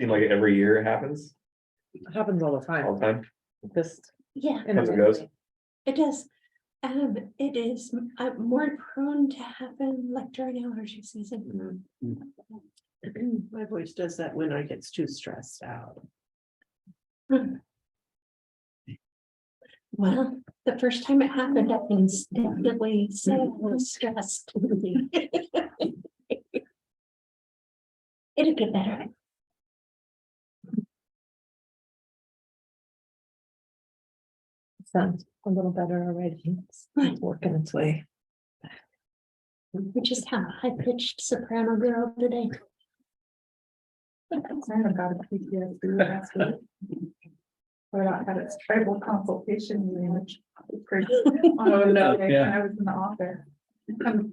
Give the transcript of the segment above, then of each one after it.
Seem like every year it happens, It happens all the all time. the time. Just Yeah, Comes and goes. it does. It is more prone to happen like during allergy season. my voice does that when I gets too stressed out. Well, the first time it happened, I can definitely say I was stressed. It'll get better. Sounds a little better already. It's working its way. We just have a high-pitched soprano girl today. I got a PTSD last week. But I had its tribal consultation meeting, which was crazy. Oh, no, Yeah. I was in the office.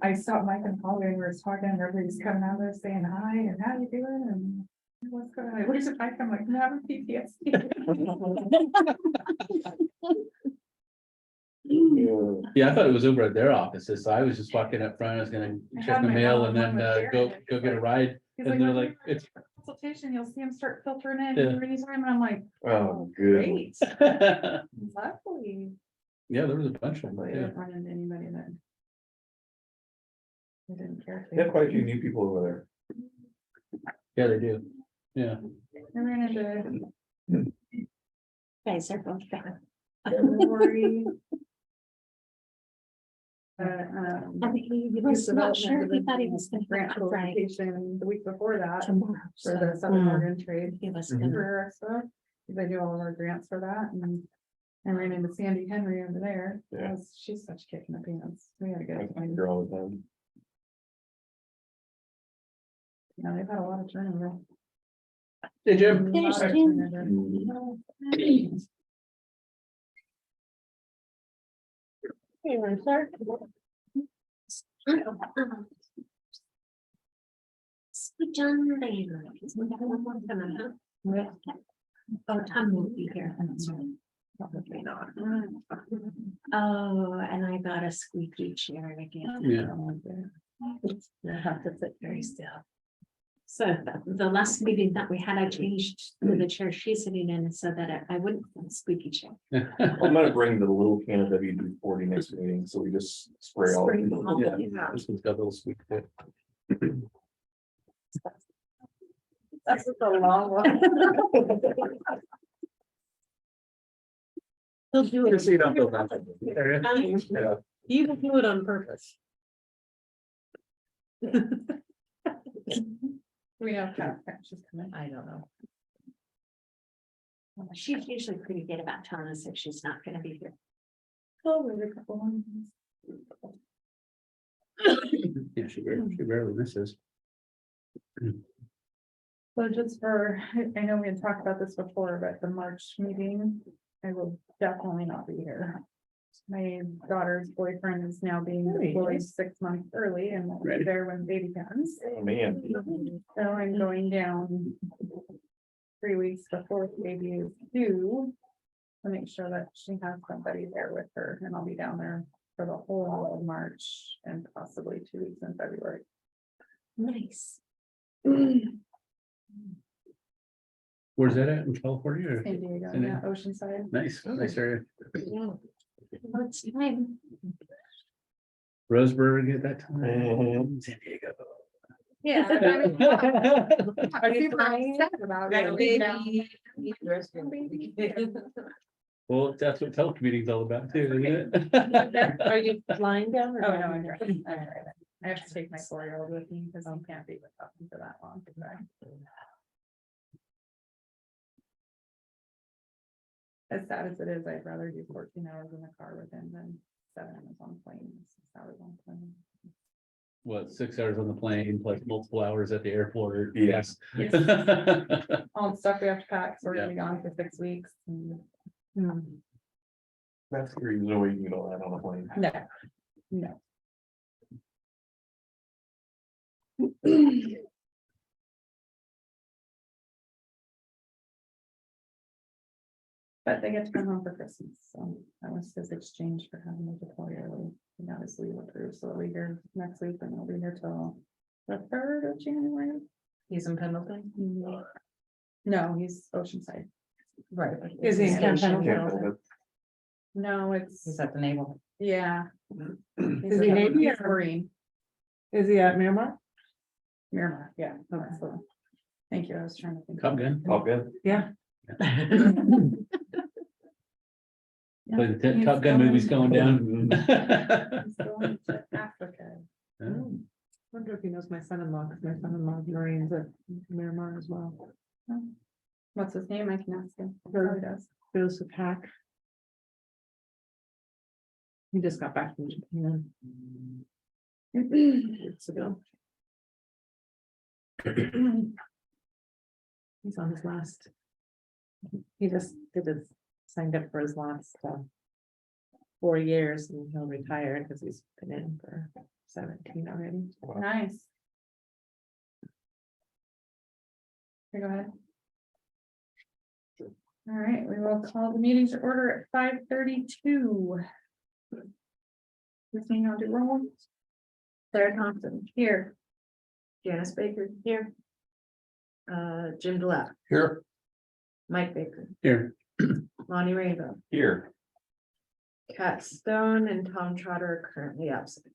I stopped Mike and Holly and we were talking, and everybody's coming out there saying hi and how you doing and what's going on. Where's the Mike? I'm like, I'm having PTSD. Yeah, I thought it was over at their offices, so I was just walking up front, I was gonna I check had the my mail and one-on-one then with go Sharon. get a ride, He's and they're "When like, you're it's. in consultation, you'll see him start filtering in. Yeah. Everybody's and I'm like, Oh, good. great, Yeah, luckily. there was a bunch of Luckily, I them, didn't run into anybody that I didn't care They have to. quite a few new people over there. yeah, they do, yeah. I ran into Guys are both bad. Lori. I mean, he was not sure, he thought he was gonna Grant have Friday solicitation the week before that, tomorrow. for So the Southern Oregon trade. he was Mhm. gonna. For our stuff, they do all of our grants for that, and ran into Sandy Henry over there. Yeah. She's such a kick in the pants. We had a I good time. hear all the time. Yeah, they've had a lot of turnover. Hey, Jim. A lot of turnover. Hey, sir. Sweet John Langer. Oh, Tom won't be here. That's right. Probably not. Oh, and I got a squeaky chair again. Yeah. I have to sit very still. So the last meeting that we had, I changed to the chair she's sitting in so that I wouldn't have a squeaky chair. I'm gonna bring the little can of WD-40 next meeting, so we just spray all. Spray them all. Yeah, this one's got a little sweet bit. That's just a long one. He'll do Just so you don't feel bad. Yeah. He will do it on purpose. We know Pat, she's coming. I don't know. She's usually pretty good about telling us if she's not gonna be here. Oh, there's a couple ones. Yeah, she barely misses. So just for, I know we had talked about this before, but the March meeting, I will definitely not be here. My daughter's boyfriend is now being Oh, yeah. deployed 6 months early and won't be Right. there when baby comes. Oh, man. So I'm going down 3 weeks before the baby is due to make sure that she has somebody there with her, and I'll be down there for the whole of March and possibly 2 weeks in February. Nice. Where's that at, in California? Or? San Diego, San yeah, Oceanside. Nice, nice area. Yeah. Well, it's time. Roseburg at that time. Mhm. San Diego. Yeah. I'm super upset about it. Well, that's what telecommuting's all about too, isn't it? Are you flying down? or Oh, no, down I'm there? driving. I have to take my 4-year-old with me because he can't be with us for that long. to drive. As sad as it is, I'd rather do 14 hours in the car with him than 7 hours on plane, 6 hours on plane. What, 6 hours on the plane plus multiple hours at the airport? Yes. Yes. All the stuff we have to pack, so we're gonna be gone for 6 weeks. and- That's the reason why you can go out on a plane. No, no. But they get to come home for Christmas, so that was his exchange for having a deploy early. He got his leave approved, so they'll be here next week and they'll be here till the 3rd of January. He's in Pendleton. No, he's Oceanside. Right. Is he in Station. Canyonville? No, He's it's, at the naval. yeah. Is he Navy He's or- Marine? Is he at Miramar? Miramar, yeah. That's the one. Thank you, I was trying to think. Top Gun. Oh, good. Yeah. Play the He's Top Gun going- movies going down. He's going to Africa. Oh, Wonder if he knows my son-in-law, because my son-in-law is Marines at Miramar as well. What's his name? I can ask him. He Sure. probably does. Joseph Hack. He just got back from Japan. Weeks ago. He's on his last. He just signed up for his last 4 years and he'll retire because he's been in for 17 already. Nice. Okay, go ahead. All right, we will call the meeting to order at 5:32. This meeting, I'll do roll. Sarah Thompson, here. Janice Baker here. Jim Delap, Here. Mike Baker, Here, Lonnie Rainbow, Here. Kat Stone and Tom Trotter are currently absent.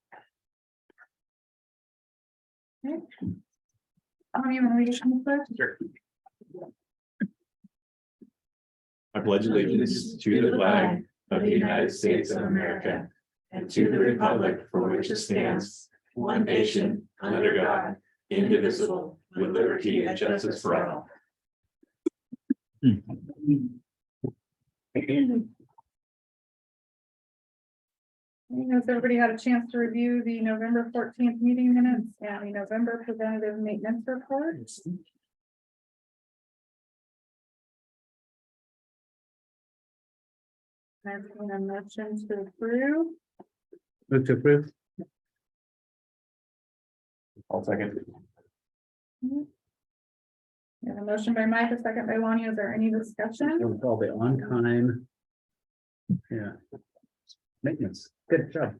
You want to read it from the first? Sure. I pledge allegiance to the flag of the United States of America and to the republic for which it stands, one nation, under God, indivisible, with liberty and justice for all. Has everybody had a chance to review the November 14th meeting minutes and the November preventative maintenance report? I've seen a motion to approve. move to approve. I'll second. We have a motion by Mike, a second by Lonnie. Is there any discussion? It was all the on time. Yeah. Maintenance, good job.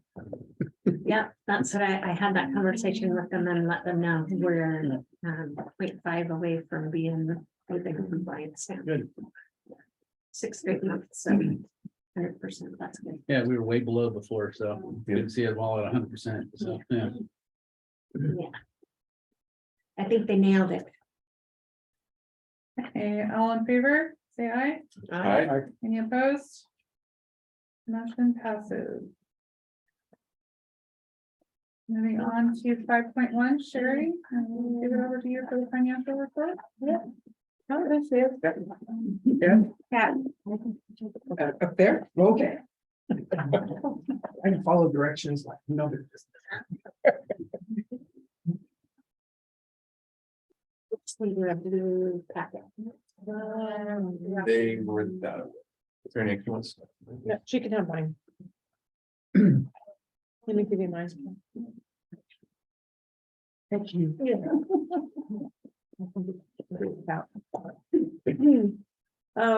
Yeah, that's what I had that conversation with them and let them know we're 0.5 away from being within compliance. Now. Good. 6 straight months, so 100%, that's good. Yeah, we were way below before, so didn't see it all at 100%, so, yeah. Yeah. I think they nailed it. Okay, all in favor, say aye. Aye. Any opposed? Motion passes. Moving on to 5.1, Sherry, and we'll give it over to you for the financial report. Yeah. Up there, okay. I can follow directions like nobody. We were able to do packet. They were that. Is there any extra ones? Yeah, she can have mine. Let me give you mine. Thank you.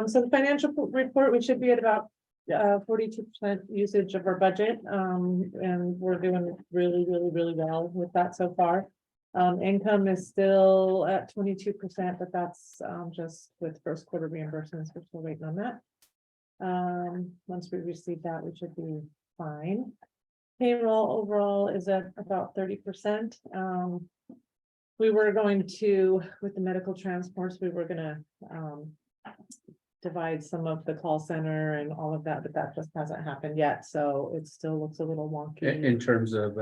So the financial report, we should be at about 42% usage of our budget. And we're doing really well with that so far. Income is still at 22%, but that's just with first quarter reimbursements. We're still waiting on that. Once we receive that, we should be fine. Payroll overall is at about 30%. We were going to, with the medical transports, we were gonna divide some of the call center and all of that, but that just hasn't happened yet, so it still looks a little wonky. In terms of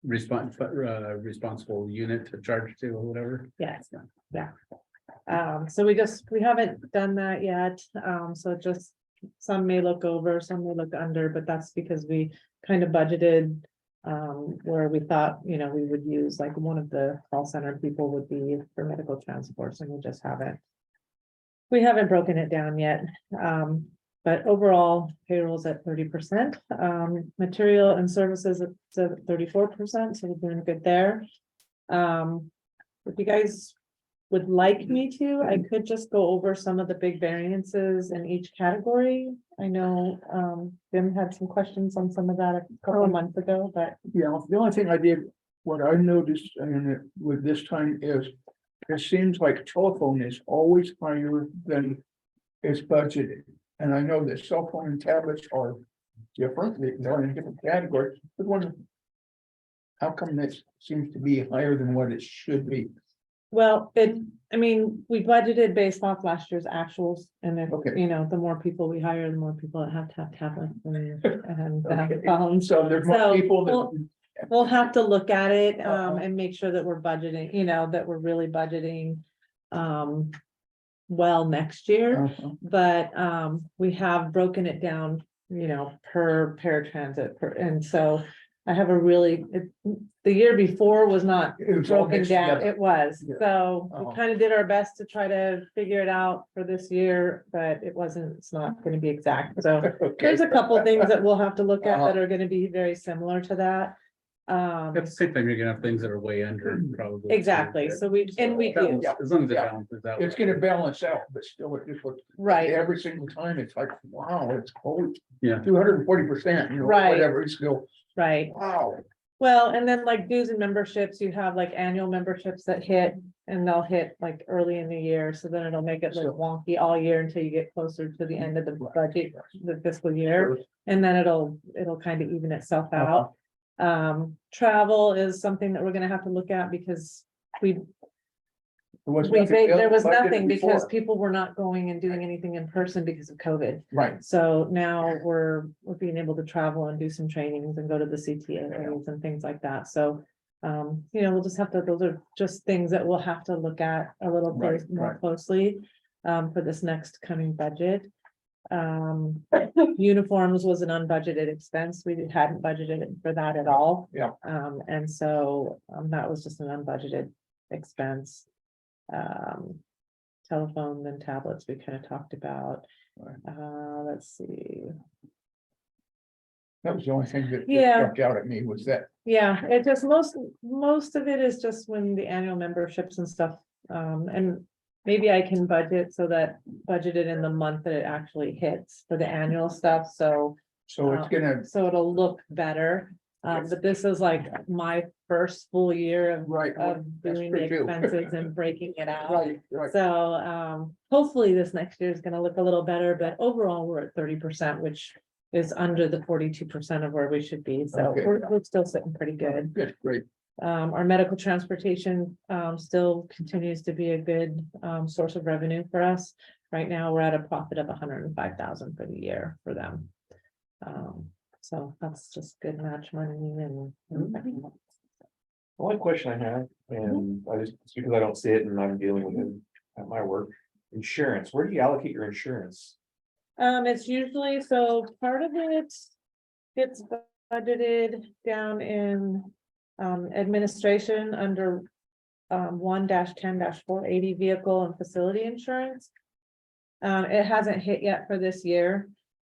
responsible unit to charge to or whatever. Yes, yeah. So we haven't done that yet, so just some may look over, some may look under, but that's because we kind of budgeted. Where we thought, we would use like one of the call center people would be for medical transports, and we just haven't. We haven't broken it down yet, but overall payroll's at 30%. Material and services at 34%, so we're doing good there. If you guys would like me to, I could just go over some of the big variances in each category. I know Jim had some questions on some of that a couple of months ago, but Yeah, the only thing I did, what I noticed and with this time is it seems like telephone is always higher than is budgeted. And I know that cell phone and tablets are different, they're in different categories, but wonder how come this seems to be higher than what it should be? Well, I mean, we budgeted based off last year's actuals, and if, Okay. you know, the more people we hire, the more people that have to have tablets and have Okay. phones. So there's more So, people well, that. We'll have to look at it, Uh-huh. and make sure that we're budgeting, you know, that we're really budgeting, well, next year. Uh-huh. But, we have broken it down, you know, per paratransit, and so I have a really, the year before was not It was all broken mixed down, together. it was, Yeah. so Oh. we kind of did our best to try to figure it out for this year, but it's not gonna be exact, so. Okay. There's a couple things that we'll have to look at that Uh-huh. are gonna be very similar to that. At the same time, you're gonna have things that are way under probably. Exactly, so we do, Yeah. As long as it Yeah. balances out. It's gonna balance out, but still, it just looks, right, every single time, it's like, wow, it's cold. Yeah. 240%, you know, Right. whatever, it's still, right. wow. Well, and then like dues and memberships, you have like annual memberships that hit, and they'll hit like early in the year, so then it'll make it look wonky all year until you get closer to the end of the budget, the fiscal year. And then it'll kind of even itself out. Travel is something that we're gonna have to look at because there was nothing because people were not going and doing anything in person because of COVID. Right, So now we're being able to travel and do some trainings and go to the CTA and things like that. So, you know, we'll just have to, those are just things that we'll have to look at a little Right, more right. closely for this next coming budget. Uniforms was an unbudgeted expense. We hadn't budgeted for that at all. Yeah. And so, that was just an unbudgeted expense. Telephone and tablets, we kind of talked about. Right. Let's see. that was the only thing that Yeah. jumped out at me was that, Yeah, it just most of it is just when the annual memberships and stuff, and maybe I can budget so that budget it in the month that it actually hits for the annual stuff, so so it's gonna, it'll look better. But this is like my first full year right. of that's doing the true, too. expenses and breaking it out. Right, right, So, hopefully this next year is gonna look a little better, but overall, we're at 30%, which is under the 42% of where we should be, so Okay. we're still sitting pretty good. good, great, Our medical transportation, still continues to be a good, source of revenue for us. Right now, we're at a profit of 105,000 for the year for them. So that's just good match money and. The only question I have, and I just, it's because I don't see it and I'm dealing with it at my work, insurance, where do you allocate your insurance? It's usually, so part of it gets budgeted down in, administration under, 1-10-480 vehicle and facility insurance. It hasn't hit yet for this year.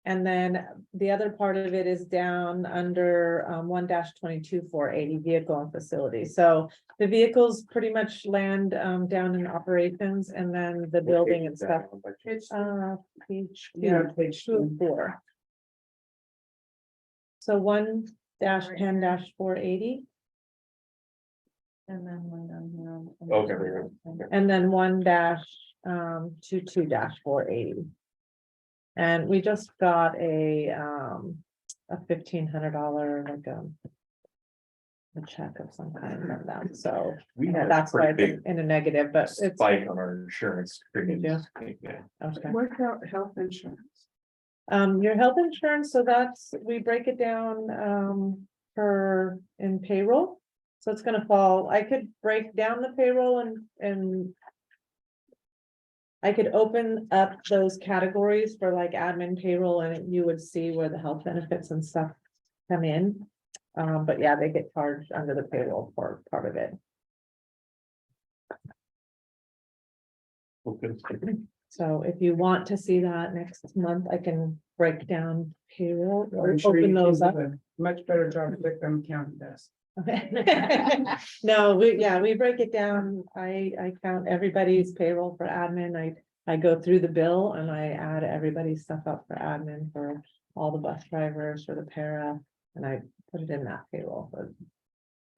And then the other part of it is down under, 1-22-480 vehicle and facility. So the vehicles pretty much land, down in operations, and then the building and stuff. Page page 2 of 4. So 1-10-480. And then one down here. Okay, very good. And then 1-22-480. And we just got a $1,500 like a check of some kind from them, so We had a that's why pretty it's big in a negative, but it's spike on our insurance premiums. do? Yeah. okay. What about health insurance? Your health insurance, so we break it down in payroll. So it's gonna fall, I could break down the payroll and I could open up those categories for like admin payroll, and you would see where the health benefits and stuff come in. But yeah, they get charged under the payroll for part of it. Okay. So if you want to see that next month, I can break down payroll or I'm sure open you those do up. a much better job than Lickham County does. Okay. No, we break it down. I count everybody's payroll for admin. I go through the bill and I add everybody's stuff up for admin for all the bus drivers, for the para, and I put it in that payroll.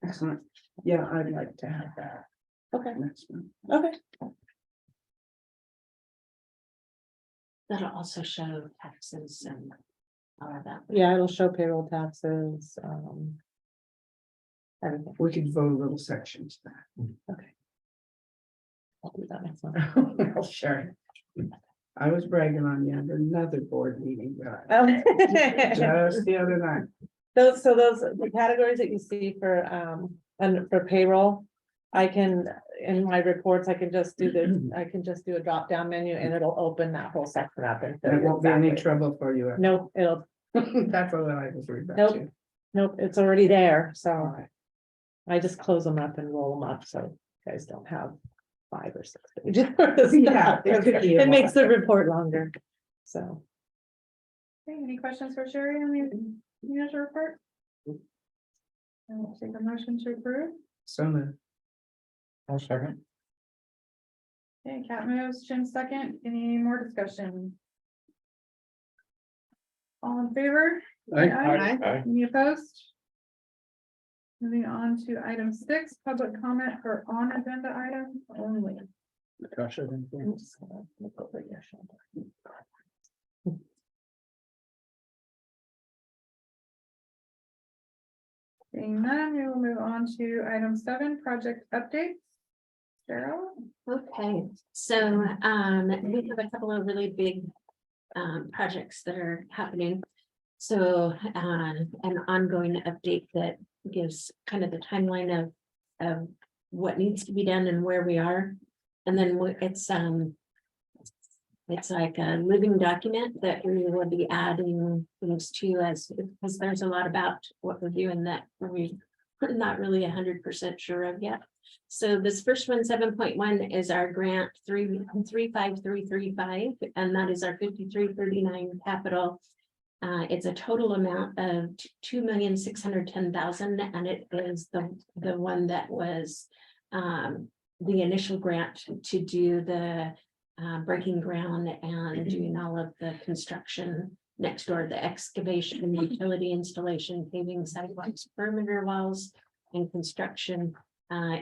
Excellent. Yeah, I'd like to have that. Okay, next one. okay. That'll also show taxes and all of that. Yeah, it'll show payroll taxes, everything. We could vote a little section to that. I'll do that next one. I'll share it. I was bragging on you at another board meeting, but just the other night. Those, the categories that you see for, and for payroll, I can, in my reports, I can just do a drop down menu and it'll open that whole section up and. There won't be any trouble for you. Nope, it'll, That's what I was worried about. Nope. too. nope, it's already there, All so right. I just close them up and roll them up, so you guys don't have 5 or 6 pages. worth of Yeah, stuff. it could be a It makes lot. the report longer, so. Okay, any questions for Sherry on the manager report? I'll take a motion to approve. So moved. I'll second. Okay, Cat moves, Jim second. Any more discussion? All in favor? Aye. Any opposed? Moving on to item 6, public comment for on agenda items only. Natasha, anything? I'm just gonna look over your shoulder. Seeing none, we will move on to item 7, project updates. Cheryl? Okay, so we have a couple of really big projects that are happening. So an ongoing update that gives kind of the timeline of what needs to be done and where we are. And then it's like a living document that we will be adding things to because there's a lot about what we're doing that we're not really 100% sure of yet. So this first one, 7.1, is our grant 35335, and that is our 5339 capital. It's a total amount of $2,610,000, and it is the one that was the initial grant to do the breaking ground and doing all of the construction next door, the excavation, utility installation, paving, sidewalks, perimeter walls, and construction,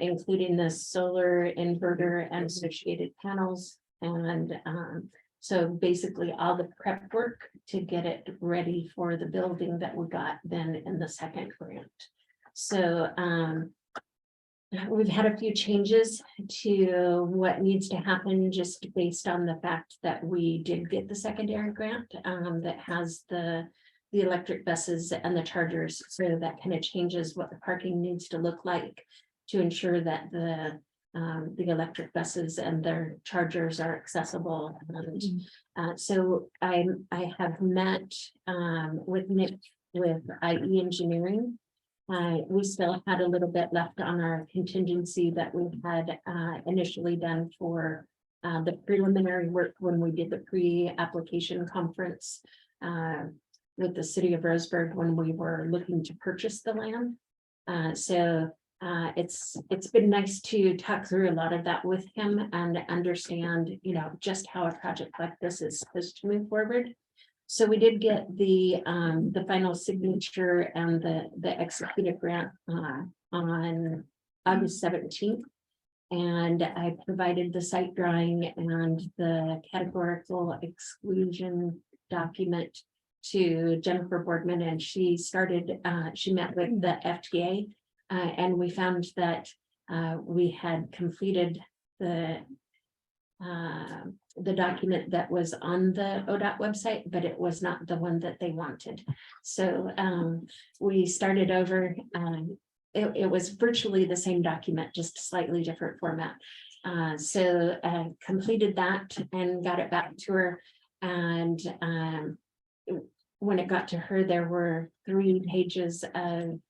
including the solar inverter and associated panels. And so basically all the prep work to get it ready for the building that we got then in the second grant. So we've had a few changes to what needs to happen just based on the fact that we did get the secondary grant that has the electric buses and the chargers. So that kind of changes what the parking needs to look like to ensure that the electric buses and their chargers are accessible. And so I have met with Nick with IE Engineering. We still had a little bit left on our contingency that we had initially done for the preliminary work when we did the pre-application conference with the city of Roseburg when we were looking to purchase the land. So it's been nice to talk through a lot of that with him and understand, just how a project like this is supposed to move forward. So we did get the final signature and the executed grant on August 17th. And I provided the site drawing and the categorical exclusion document to Jennifer Boardman, and she met with the FTA. And we found that we had completed the document that was on the ODOT website, but it was not the one that they wanted. So we started over. It was virtually the same document, just slightly different format. So completed that and got it back to her. And when it got to her, there were 3 pages of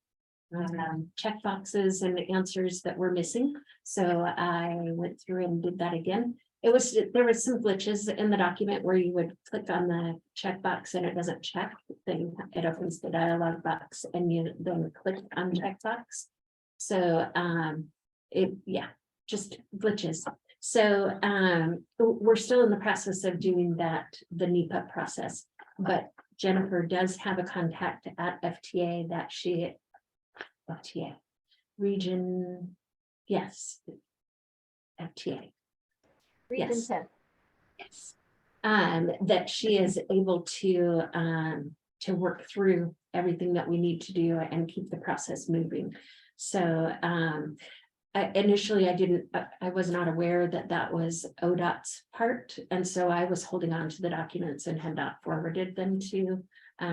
check boxes and answers that were missing. So I went through and did that again. There was some glitches in the document where you would click on the checkbox and it doesn't check. Then it opens the dialog box and you then click on checkbox. So just glitches. So we're still in the process of doing the NEPA process, but Jennifer does have a contact at FTA that FTA region, yes. TA. Read Yes. and Yes. That she is able to work through everything that we need to do and keep the process moving. So, initially I was not aware that that was ODOT's part. And so I was holding on to the documents and had not forwarded them to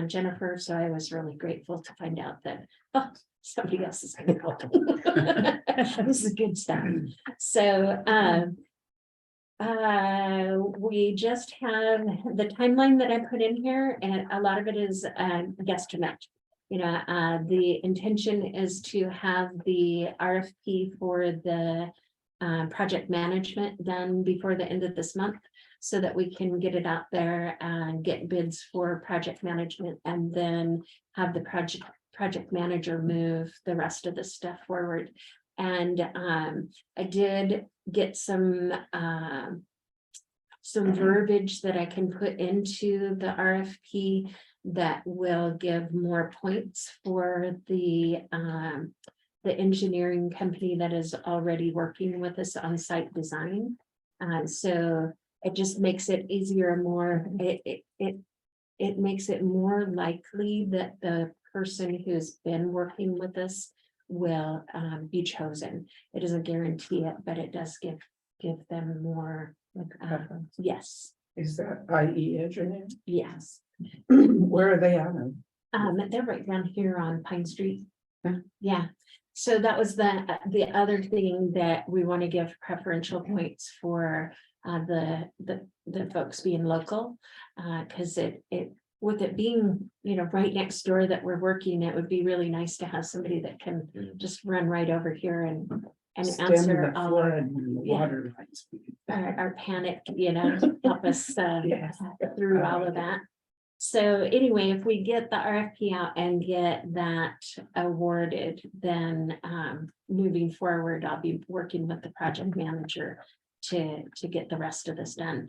Jennifer. So I was really grateful to find out that, oh, somebody else is going to help. This is good stuff. So, we just have the timeline that I put in here, and a lot of it is guesstimate. You know, the intention is to have the RFP for the project management done before the end of this month, so that we can get it out there and get bids for project management, and then have the project manager move the rest of the stuff forward. And I did get some verbiage that I can put into the RFP that will give more points for the engineering company that is already working with us on site design. So it just makes it easier, more, it makes it more likely that the person who's been working with us will be chosen. It doesn't guarantee it, but it does give them more. Yes, Is that IE engineer? yes. Where are they at? They're right down here on Pine Street. Yeah. Yeah, so that was the other thing that we want to give preferential points for the folks being local. Because it with it being, you know, right next door that we're working, it would be really nice to have somebody that can just run right over here and Stem answer the all flood our, and the yeah. water lines. our panic, you know, help us Yes. through all of that. So anyway, if we get the RFP out and get that awarded, then moving forward, I'll be working with the project manager to get the rest of this done.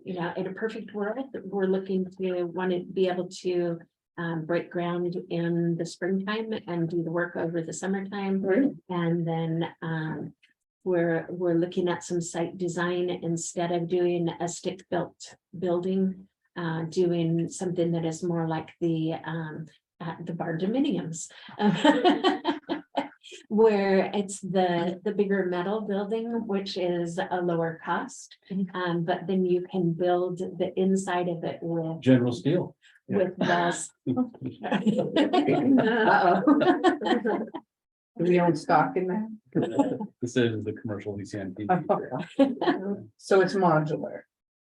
You know, in a perfect world, we're looking to want to be able to break ground in the springtime and do the work over the summertime. Right. And then we're looking at some site design instead of doing a stick-built building, doing something that is more like the barndominiums. Where it's the bigger metal building, which is a lower cost. But then you can build the inside of it with General Steel. with walls. Do we own stock in that? This is the commercial VCNP. So it's modular.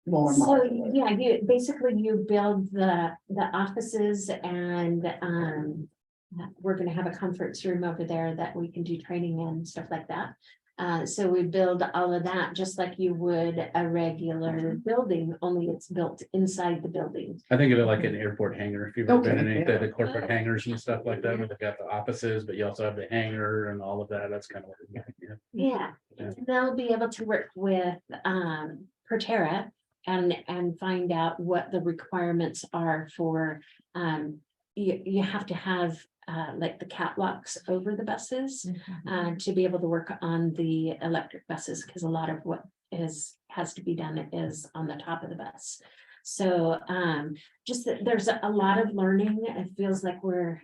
More So, modular. yeah, you build the offices, and we're gonna have a conference room over there that we can do training in, stuff like that. So we build all of that just like you would a regular building, only it's built inside the building. I think of it like an airport hangar, if you've ever been in Okay, any of yeah. the corporate hangars and stuff like that, where they've got the offices, but you also have the hangar and all of that. That's kind of what it is. Yeah, Yeah. they'll be able to work with Proterra and find out what the requirements are for you have to have like the catwalks over the buses to be able to work on the electric buses, because a lot of what has to be done is on the top of the bus. So just that there's a lot of learning. It feels like we're,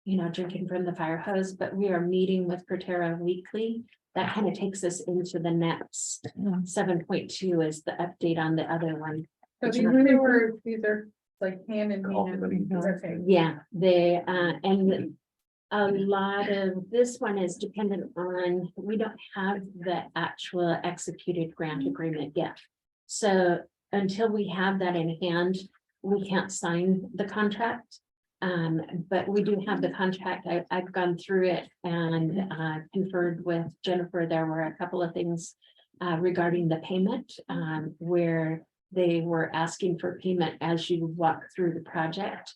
you know, drinking from the fire hose, but we are meeting with Proterra weekly. That kind of takes us into the next 7.2 is the update on the other one. So these are like hand in hand. Okay. Yeah, they, and a lot of this one is dependent on, we don't have the actual executed grant agreement yet. So until we have that in hand, we can't sign the contract. But we do have the contract. I've gone through it and conferred with Jennifer. There were a couple of things regarding the payment where they were asking for payment as you walk through the project.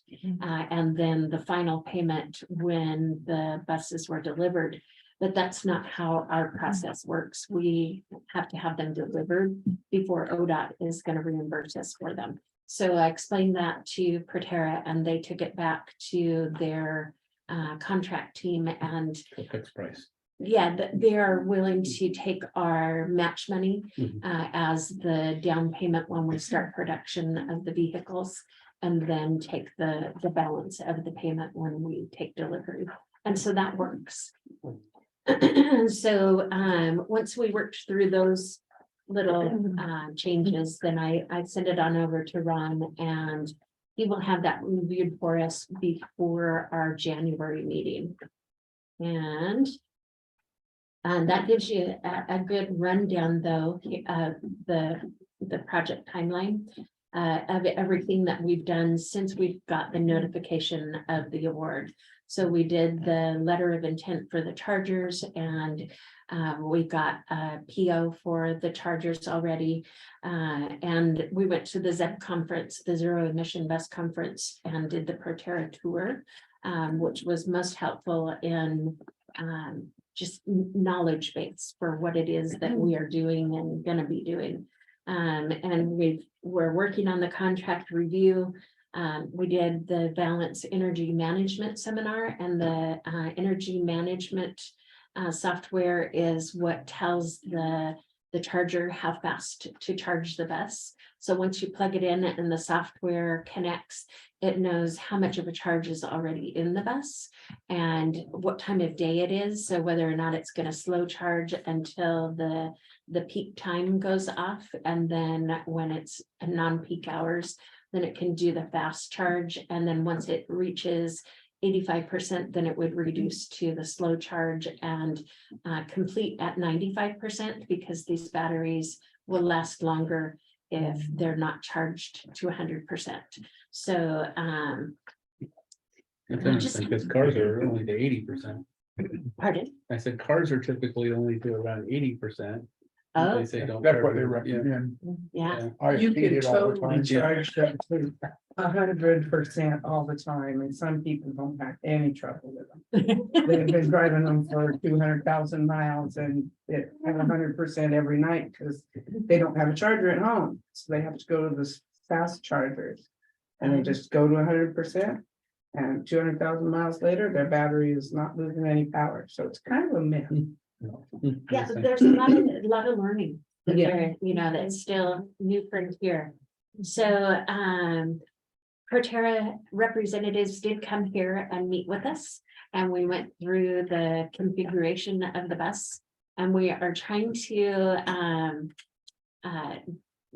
And then the final payment when the buses were delivered. But that's not how our process works. We have to have them delivered before ODOT is going to reimburse us for them. So I explained that to Proterra and they took it back to their contract team and The fixed price. Yeah, they are willing to take our match money Mhm. as the down payment when we start production of the vehicles. And then take the balance of the payment when we take delivery. And so that works. So once we worked through those little changes, then I send it on over to Ron, and he will have that reviewed for us before our January meeting. And that gives you a good rundown, though, of the project timeline of everything that we've done since we've got the notification of the award. So we did the letter of intent for the chargers, and we got a PO for the chargers already. And we went to the ZEB conference, the Zero Emission Bus Conference, and did the Proterra tour, which was most helpful in just knowledge base for what it is that we are doing and gonna be doing. And we're working on the contract review. We did the Balance Energy Management Seminar, and the energy management software is what tells the charger how fast to charge the bus. So once you plug it in and the software connects, it knows how much of a charge is already in the bus and what time of day it is. So whether or not it's going to slow charge until the peak time goes off. And then when it's a non-peak hours, then it can do the fast charge. And then once it reaches 85%, then it would reduce to the slow charge and complete at 95%, because these batteries will last longer if they're not charged to 100%. So It's interesting, because cars are only to 80%. pardon? I said cars are typically only to around 80%. Oh, They say don't. That's charge what they them. recommend. yeah. I You hate can it all the totally time. charge them to 100% all the time, and some people don't have any trouble with them. They've been driving them for 200,000 miles and it have 100% every night because they don't have a charger at home. So they have to go to the fast chargers. And they just go to 100%. And 200,000 miles later, their battery is not losing any power. So it's kind of a myth. Yeah, but there's a lot of learning. that Yeah. there, you know, that's still new frontier. So Proterra representatives did come here and meet with us, and we went through the configuration of the bus. And we are trying to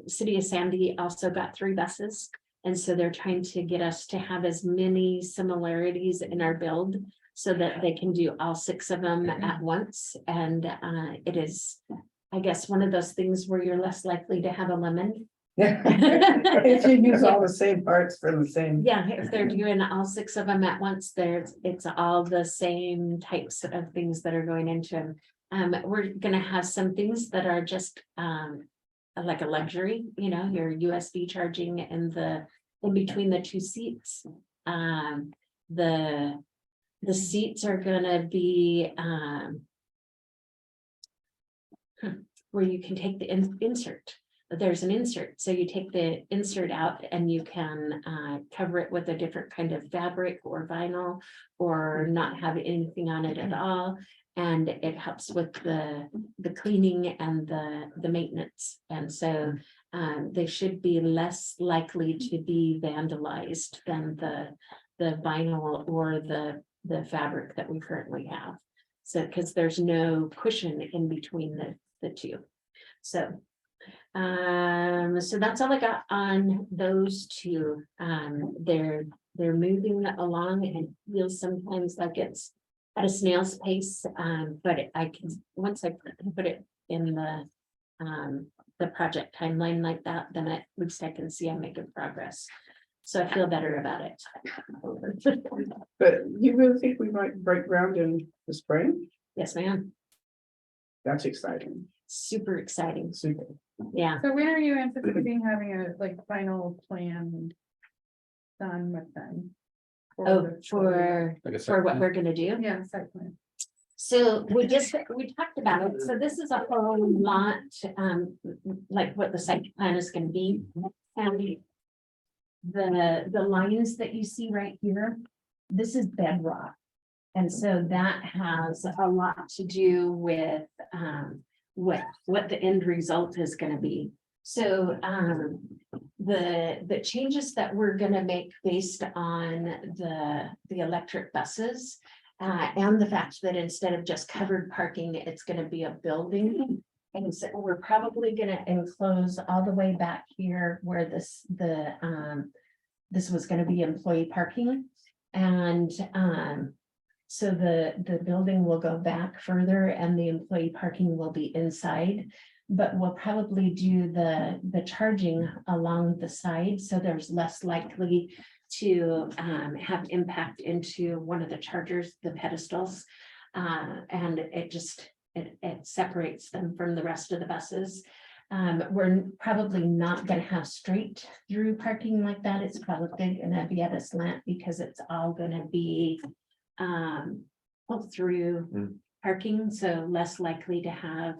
City of Sandy also got 3 buses. And so they're trying to get us to have as many similarities in our build so that they can do all 6 of them at once. And it is, I guess, one of those things where you're less likely to have a lemon. If you use all the same parts from the same. Yeah, if they're doing all 6 of them at once, it's all the same types of things that are going into them. We're gonna have some things that are just like a luxury, you know, your USB charging in between the 2 seats. The seats are gonna be where you can take the insert. There's an insert, so you take the insert out and you can cover it with a different kind of fabric or vinyl, or not have anything on it at all. And it helps with the cleaning and the maintenance. And so they should be less likely to be vandalized than the vinyl or the fabric that we currently have. So because there's no cushion in between the 2. So so that's all I got on those 2. They're moving along, and it feels sometimes like it's at a snail's pace, but I can, once I put it in the project timeline like that, then at least I can see I'm making progress. So I feel better about it. But you really think we might break ground in the spring? Yes, ma'am. That's exciting. Super exciting. Super. Yeah. So when are you anticipating having a final plan done with them? Oh, for Like a what second. we're gonna do. Yeah, site plan. So we talked about it. So this is a whole lot, like what the site plan is gonna be. And the lines that you see right here, this is bedrock. And so that has a lot to do with what the end result is gonna be. So the changes that we're gonna make based on the electric buses. And the fact that instead of just covered parking, it's gonna be a building. And so we're probably gonna enclose all the way back here where this was gonna be employee parking. And so the building will go back further and the employee parking will be inside. But we'll probably do the charging along the side, so there's less likely to have impact into one of the chargers, the pedestals. And it separates them from the rest of the buses. We're probably not gonna have straight through parking like that. It's probably gonna be at a slant because it's all gonna be through parking, so less likely to have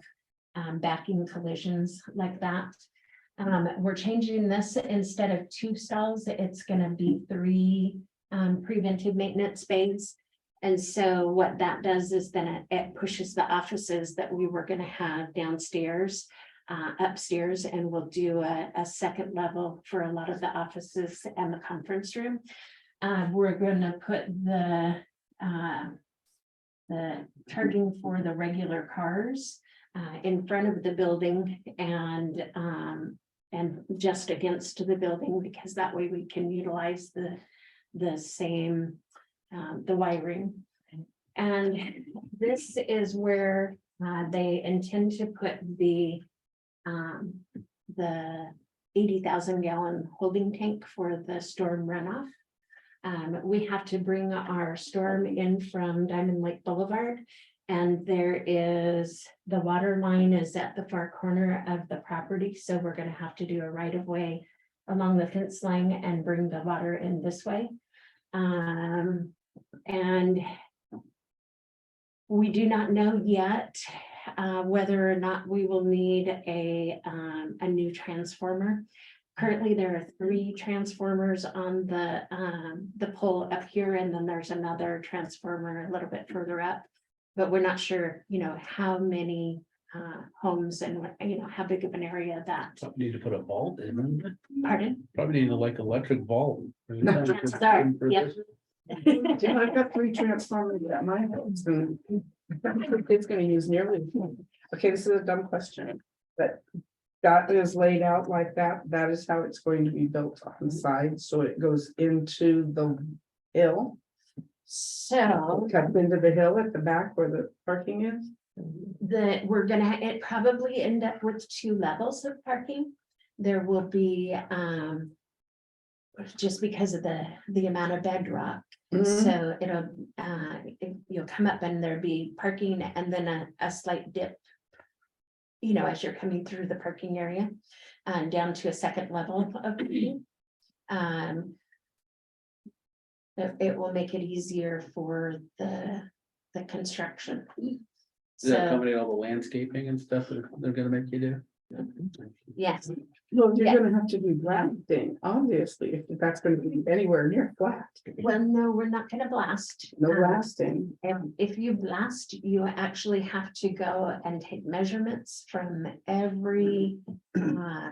backing collisions like that. We're changing this, instead of 2 stalls, it's gonna be 3 preventive maintenance bays. And so what that does is then it pushes the offices that we were gonna have downstairs, upstairs, and we'll do a second level for a lot of the offices and the conference room. We're gonna put the charging for the regular cars in front of the building and just against the building, because that way we can utilize the same the wiring. And this is where they intend to put the 80,000 gallon holding tank for the storm runoff. We have to bring our storm in from Diamond Lake Boulevard. And there is, the water line is at the far corner of the property. So we're gonna have to do a right of way along the fence line and bring the water in this way. And we do not know yet whether or not we will need a new transformer. Currently, there are 3 transformers on the pole up here, and then there's another transformer a little bit further up. But we're not sure, how many homes and how big of an area that. Probably need to put a vault in. Pardon? Probably need like electric vault. Sorry, yep. Yeah, I've got 3 transformers at my house and it's gonna use nearly. Okay, this is a dumb question, but that is laid out like that. That is how it's going to be built on the side, so it goes into the hill. So Cut into the hill at the back where the parking is. it probably end up with 2 levels of parking. There will be just because of the amount of bedrock. So it'll you'll come up and there'll be parking and then a slight dip. As you're coming through the parking area, down to a second level of parking. It will make it easier for the construction. Is that So, accommodate all the landscaping and stuff that they're gonna make you do? yes, Well, you're Yeah. gonna have to do blasting, obviously, if that's gonna be anywhere near flat. well, no, we're not gonna blast. No blasting. And if you blast, you actually have to go and take measurements from every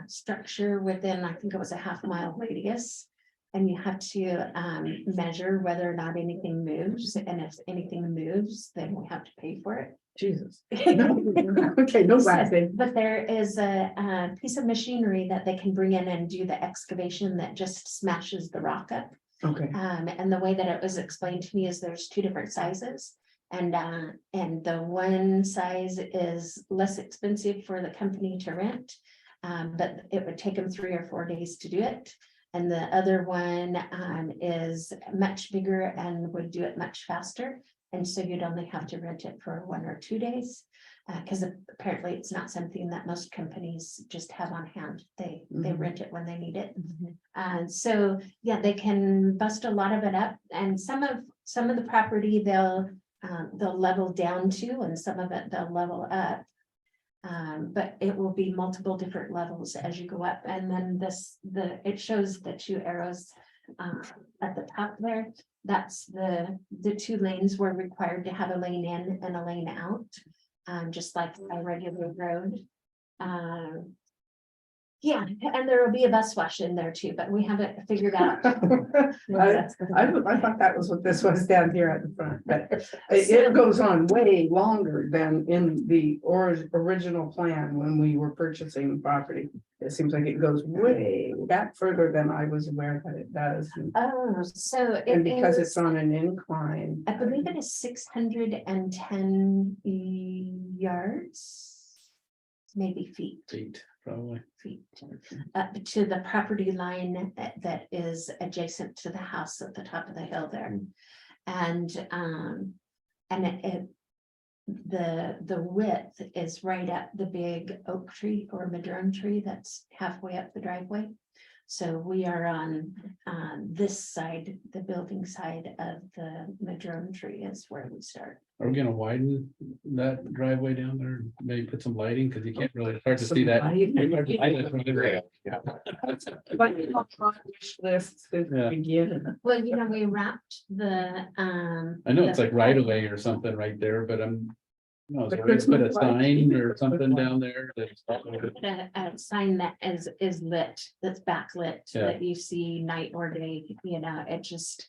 structure within, I think it was a half-mile radius. And you have to measure whether or not anything moves, and if anything moves, then we have to pay for it. Jesus. Okay, no blasting. But there is a piece of machinery that they can bring in and do the excavation that just smashes the rock up. Okay. And the way that it was explained to me is there's 2 different sizes. And the one size is less expensive for the company to rent. But it would take them 3 or 4 days to do it. And the other one is much bigger and would do it much faster. And so you'd only have to rent it for 1 or 2 days. Because apparently it's not something that most companies just have on hand. They rent it when they need it. And so, yeah, they can bust a lot of it up, and some of the property they'll level down to, and some of it they'll level up. But it will be multiple different levels as you go up, and then it shows the 2 arrows at the top there, that's the 2 lanes were required to have a lane in and a lane out. Just like a regular road. Yeah, and there will be a bus wash in there too, but we haven't figured out. I thought that was what this was down here at the front, but it goes on way longer than in the original plan when we were purchasing property. It seems like it goes way back further than I was aware that it does. Oh, so And it because is, it's on an incline. I believe it is 610 yards. Maybe feet. Probably. Up to the property line that is adjacent to the house at the top of the hill there. And the width is right at the big oak tree or madrone tree that's halfway up the driveway. So we are on this side, the building side of the madrone tree is where we start. Are we gonna widen that driveway down there? Maybe put some lighting, because you can't really, it's hard to see that. Wish list to Yeah. begin. Well, we wrapped the I know it's like right away or something right there, but no, The so we just put a Christmas light. sign or something down there. That's a sign that is lit, that's backlit, Yeah. that you see night or day, it just.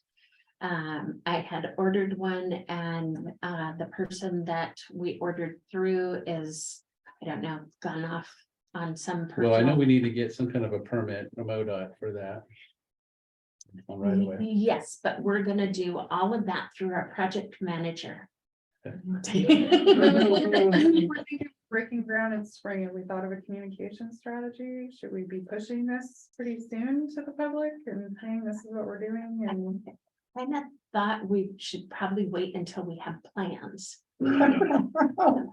I had ordered one and the person that we ordered through is, I don't know, gone off on some. Well, I know personal- we need to get some kind of a permit, a MoDOT for that. Right away. Yes, but we're gonna do all of that through our project manager. Breaking ground in spring, have we thought of a communication strategy? Should we be pushing this pretty soon to the public and saying this is what we're doing and? I thought we should probably wait until we have plans. Well,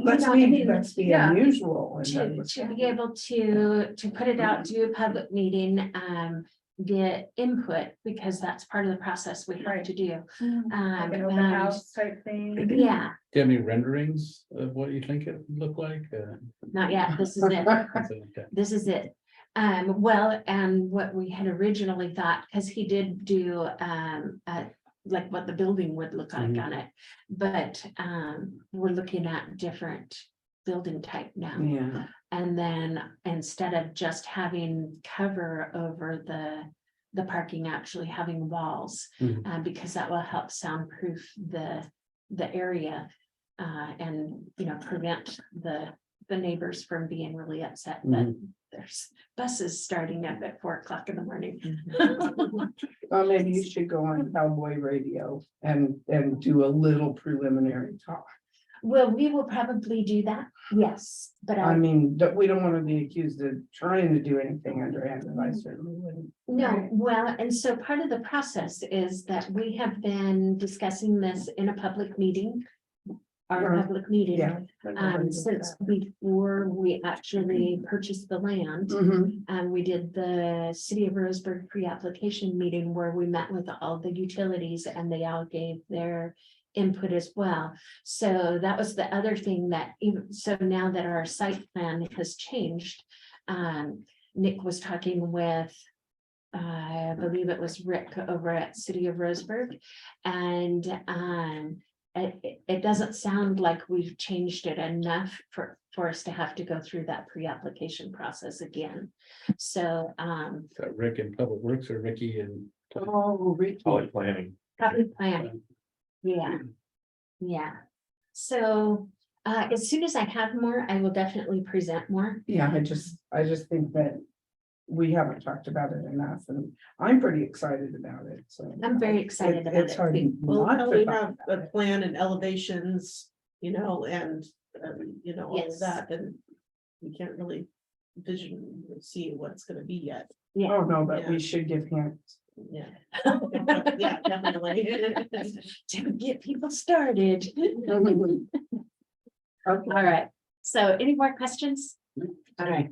Let's be yeah. unusual. and to then- be able to put it out, do a public meeting, get input, because that's part of the process we have Right. to do. Like an open And- house type thing? Yeah, Do you have any renderings of what you think it would look like? not yet, this is it. Okay. This is it. Well, and what we had originally thought, because he did do, like what the building would look like Mhm. on it. But, we're looking at different building type now. Yeah, And then instead of just having cover over the parking, actually having walls. Mhm. Because that will help soundproof the area. And, prevent the neighbors from being really upset that there's buses starting up at 4 o'clock in the morning. well, maybe you should go on cowboy radio and do a little preliminary talk. Well, we will probably do that, yes, but I mean, we don't want to be accused of trying to do anything underhand, and I certainly wouldn't. no, well, and so part of the process is that we have been discussing this in a public meeting. Our Yeah. public meeting, Yeah. since before we actually purchased the land. Mhm. We did the City of Roseburg pre-application meeting where we met with all the utilities and they all gave their input as well. So that was the other thing that even, so now that our site plan has changed, Nick was talking with, I believe it was Rick over at City of Roseburg. And it doesn't sound like we've changed it enough for us to have to go through that pre-application process again. So Got Rick in Public Works or Ricky and. Oh, Ricky. Probably planning. probably plan. Yeah. Yeah. So as soon as I have more, I will definitely present more. Yeah, I just think that we haven't talked about it enough, and I'm pretty excited about it, so. I'm very excited about It's it. hard too. Well, not now to we talk have about a it. plan and elevations, and, all Yes. of that, and we can't really vision or see what it's gonna be yet. Yeah. Oh, no, but Yeah. we should give hints. Yeah. Yeah, definitely. To get people started. Okay. All right. So any more questions? All right.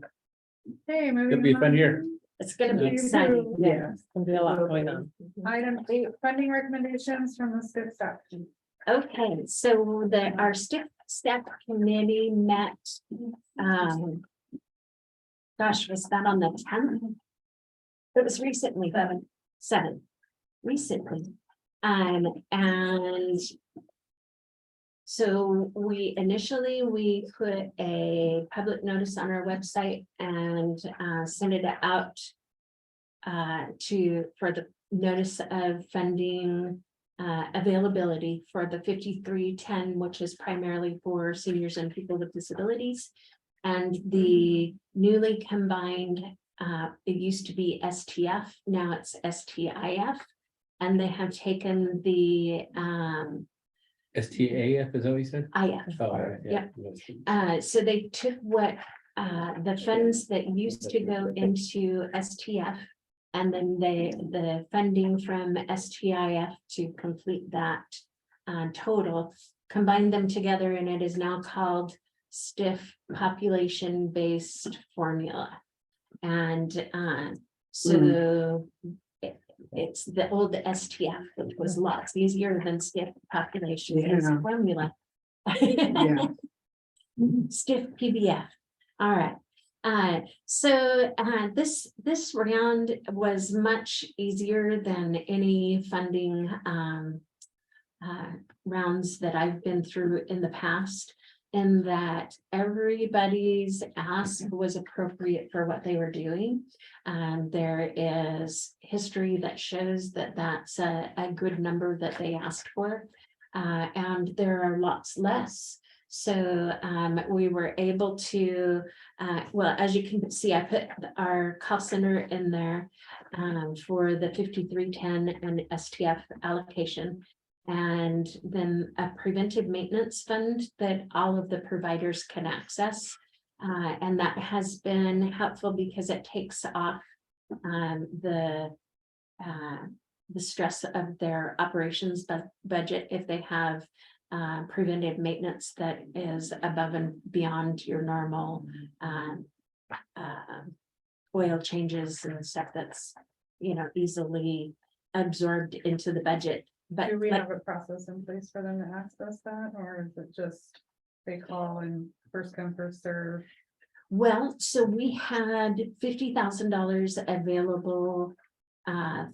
Hey, moving. It'll be a fun on. year. It's gonna be You exciting. too. Yeah. There'll be a lot going on. Item 8, funding recommendations from the STIP staff. Okay, so our staff committee met. Gosh, was that on the 10th? It was recently, seven, recently. And so we put a public notice on our website and sent it out for the notice of funding availability for the 5310, which is primarily for seniors and people with disabilities. And the newly combined, it used to be STF, now it's STIF. And they have taken the STAF, is that what you said? IF. Oh, all right, yeah. So they took what the funds that used to go into STF. And then the funding from STIF to complete that total, combined them together, and it is now called STIF population-based formula. And so it's the old STF, which was lots easier than STIF population-based Yeah. formula. Yeah. Stiff PBF. All right. So this round was much easier than any funding rounds that I've been through in the past, in that everybody's ask was appropriate for what they were doing. There is history that shows that that's a good number that they asked for, and there are lots less. So we were able to, well, as you can see, I put our cost center in there for the 5310 and STF allocation. And then a preventive maintenance fund that all of the providers can access. And that has been helpful because it takes off the stress of their operations budget if they have preventive maintenance that is above and beyond your normal oil changes and stuff that's, easily absorbed into the budget. But Do we like, have a process in place for them to access that, or is it just they call and first come, first serve? well, so we had $50,000 available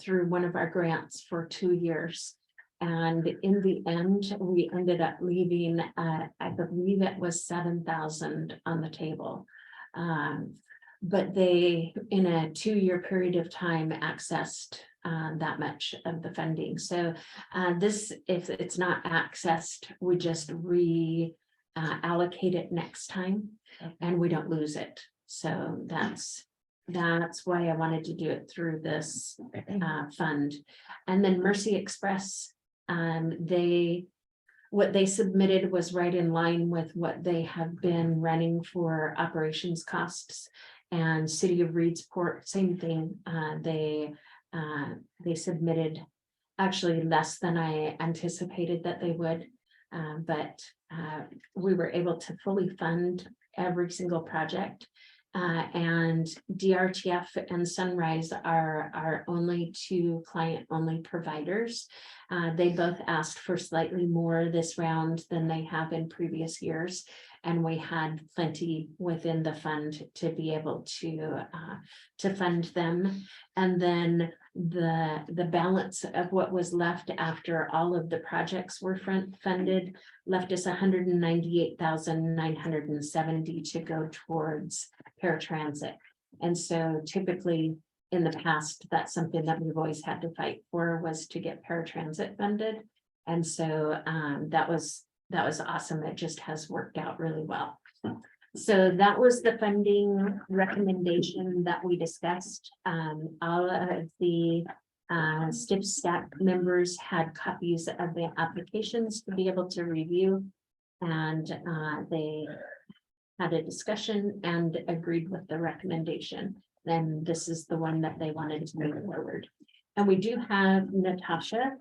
through one of our grants for 2 years. And in the end, we ended up leaving, I believe it was 7,000 on the table. But they, in a 2-year period of time, accessed that much of the funding. So this, if it's not accessed, we just allocate it next time and we don't lose it. So that's why I wanted to do it through this fund. And then Mercy Express, what they submitted was right in line with what they have been running for operations costs. And City of Reedsport, same thing. They submitted actually less than I anticipated that they would, but we were able to fully fund every single project. And DRTF and Sunrise are our only 2 client-only providers. They both asked for slightly more this round than they have in previous years. And we had plenty within the fund to be able to fund them. And then the balance of what was left after all of the projects were funded left us $198,970 to go towards paratransit. And so typically in the past, that's something that we've always had to fight for, was to get paratransit funded. And so that was awesome. It just has worked out really well. So that was the funding recommendation that we discussed. All of the STIF staff members had copies of the applications to be able to review. And they had a discussion and agreed with the recommendation. Then this is the one that they wanted to move forward. And we do have Natasha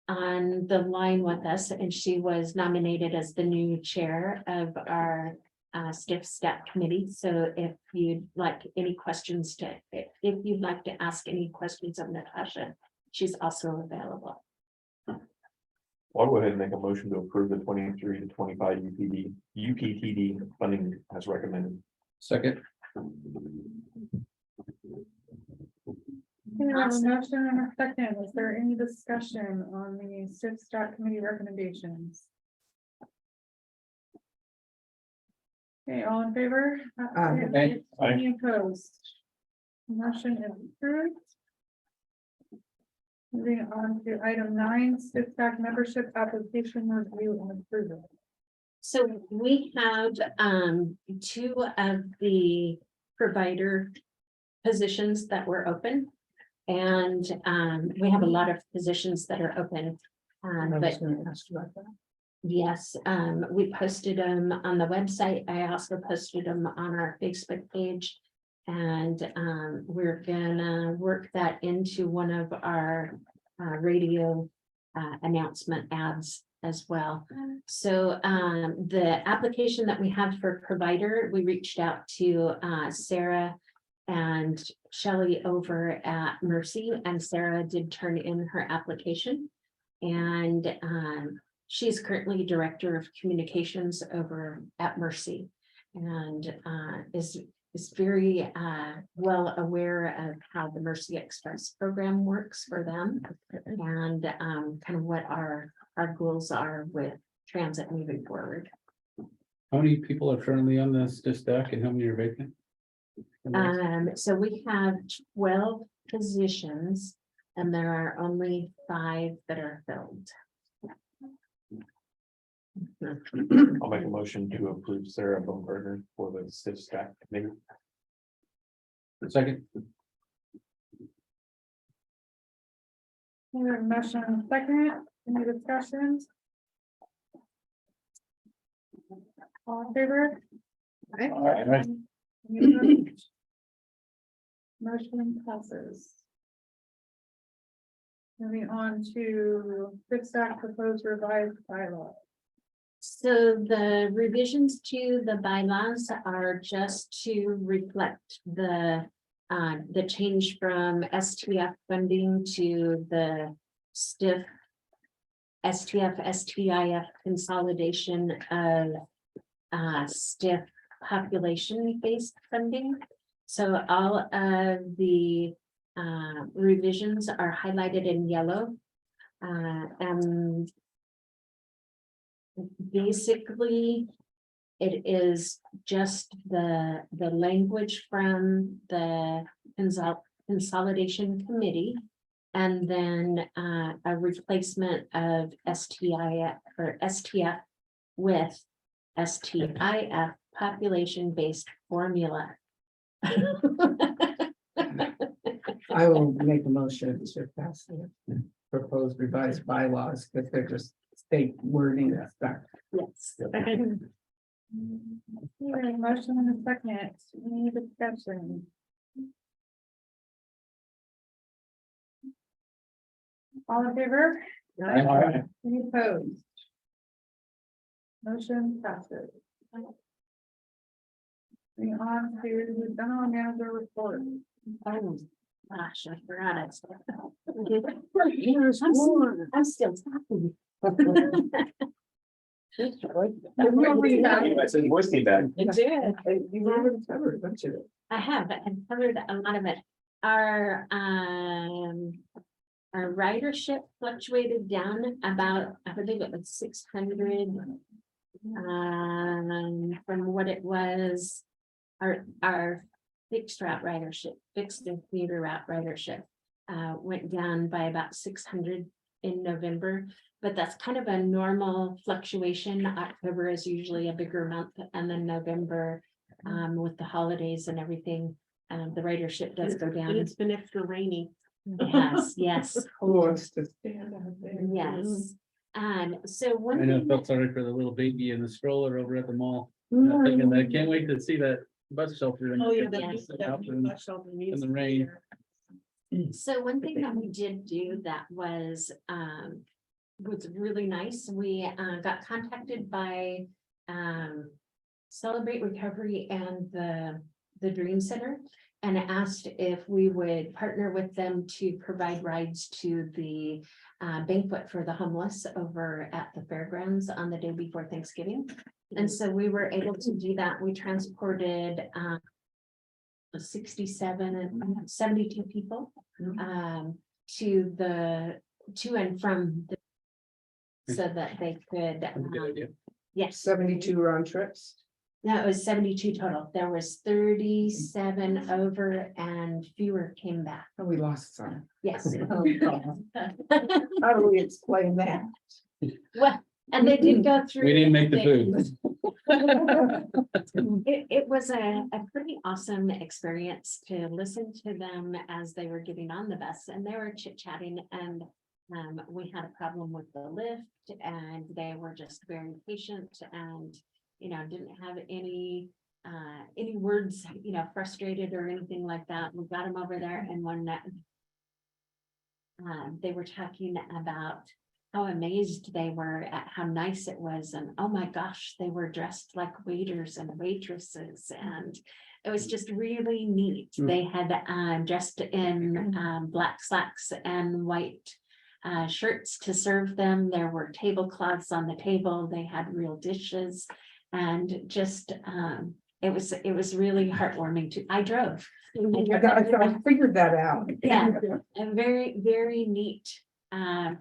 on the line with us, and she was nominated as the new chair of our STIF staff committee. So if you'd like any questions if you'd like to ask any questions of Natasha, she's also available. I'll go ahead and make a motion to approve the 23 to 25 UPTD funding as recommended. Second. Okay, we have a motion and a second. Is there any discussion on the SIP staff committee recommendations? Okay, all in favor? Aye. Any opposed? Motion is approved. Moving on to item 9, SIP staff membership application review and approval. So we have two of the provider positions that were open. And we have a lot of positions that are open. I But was gonna ask you about that. yes, we posted them on the website. I also posted them on our Facebook page. And we're gonna work that into one of our radio announcement ads as well. So the application that we have for provider, we reached out to Sarah and Shelley over at Mercy, and Sarah did turn in her application. And she's currently Director of Communications over at Mercy, and is very well aware of how the Mercy Express program works for them, and kind of what our goals are with transit moving forward. How many people are currently on this stack and how many are vacant? So we have 12 positions, and there are only 5 that are filled. I'll make a motion to approve Sarah Baumgartner for the SIP staff committee. Second. We have a motion and a second. Any discussions? All in favor? Aye. Any opposed? Motion passes. Moving on to SIP staff proposed revised bylaw. So the revisions to the bylaws are just to reflect the change from STF funding to the STF, STIF consolidation of STIF population-based funding. So all of the revisions are highlighted in yellow. And basically, it is just the language from the consolidation committee, and then a replacement of STIF or STF with STIF population-based formula. I will make a motion to pass the proposed revised bylaws, because they're just state wording that's back. Yes. We have a motion and a second. Any discussion? All in favor? Aye. Any opposed? Motion passes. Moving on to the general manager report. Oh, gosh, I forgot it. I'm still talking. I said voice feedback. It did. You've already covered a bunch of it. I have, I've covered a lot of it. Our ridership fluctuated down about, I believe it was 600. From what it was, our fixed route ridership, fixed and commuter route ridership went down by about 600 in November, but that's kind of a normal fluctuation. October is usually a bigger month, and then November, with the holidays and everything, the ridership does go down. And it's been extra rainy. Yes, yes, Who wants to stand out there? yes. So one I know, thing felt sorry for the little baby in the stroller over at the mall. that- I'm thinking, I can't wait to see that bus shelter. Oh, yeah. Yes. that new bus shelter needs the to be rain. there. So one thing that we did do that was really nice. We got contacted by Celebrate Recovery and the Dream Center, and asked if we would partner with them to provide rides to the banquet for the homeless over at the fairgrounds on the day before Thanksgiving. And so we were able to do that. We transported 67 and 72 people. To and from the. So that they could, That's a good idea. yes. 72 round trips. No, it was 72 total. There was 37 over and fewer came back. Oh, we lost some. Yes. Oh, God. How do we explain that? Well, and they did go through. We didn't make the food. It was a pretty awesome experience to listen to them as they were getting on the bus and they were chit chatting and we had a problem with the lift and they were just very patient and, you know, didn't have any words, you know, frustrated or anything like that. We got them over there and when they were talking about how amazed they were at how nice it was and oh my gosh, they were dressed like waiters and waitresses and it was just really neat. They had dressed in black slacks and white shirts to serve them. There were tablecloths on the table. They had real dishes and just it was really heartwarming too. I drove. I figured that out. Yeah, a very, very neat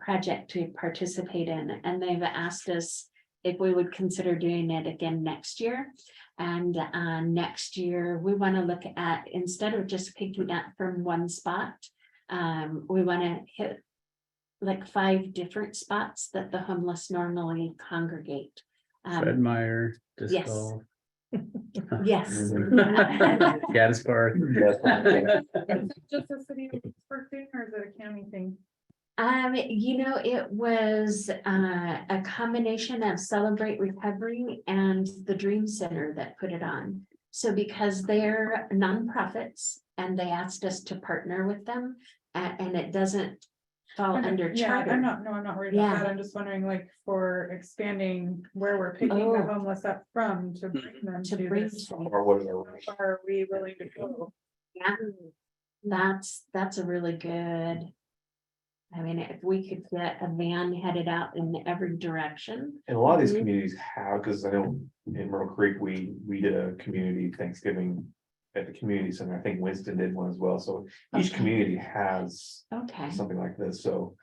project to participate in, and they've asked us if we would consider doing it again next year. And next year, we want to look at, instead of just picking up from one spot, we want to hit like 5 different spots that the homeless normally congregate. Fred Meyer, disc yes. golf. Yes. Gaddis Park. Just a city of Roseburg thing, or is it a county thing? You know, it was a combination of Celebrate Recovery and the Dream Center that put it on. So because they're nonprofits and they asked us to partner with them and it doesn't fall under Yeah, charter. I'm not worried Yeah. about that. I'm just wondering, like, for expanding where we're picking the Oh. homeless up from to bring them To to bring this. them. Or what are How far are we willing to go? Yeah, that's a really good. I mean, if we could get a van headed out in every direction. And a lot of these communities have, because I know in Myrtle Creek, we did a community Thanksgiving at the community center. I think Winston did one as well. So each Okay. community has Okay, something like this. So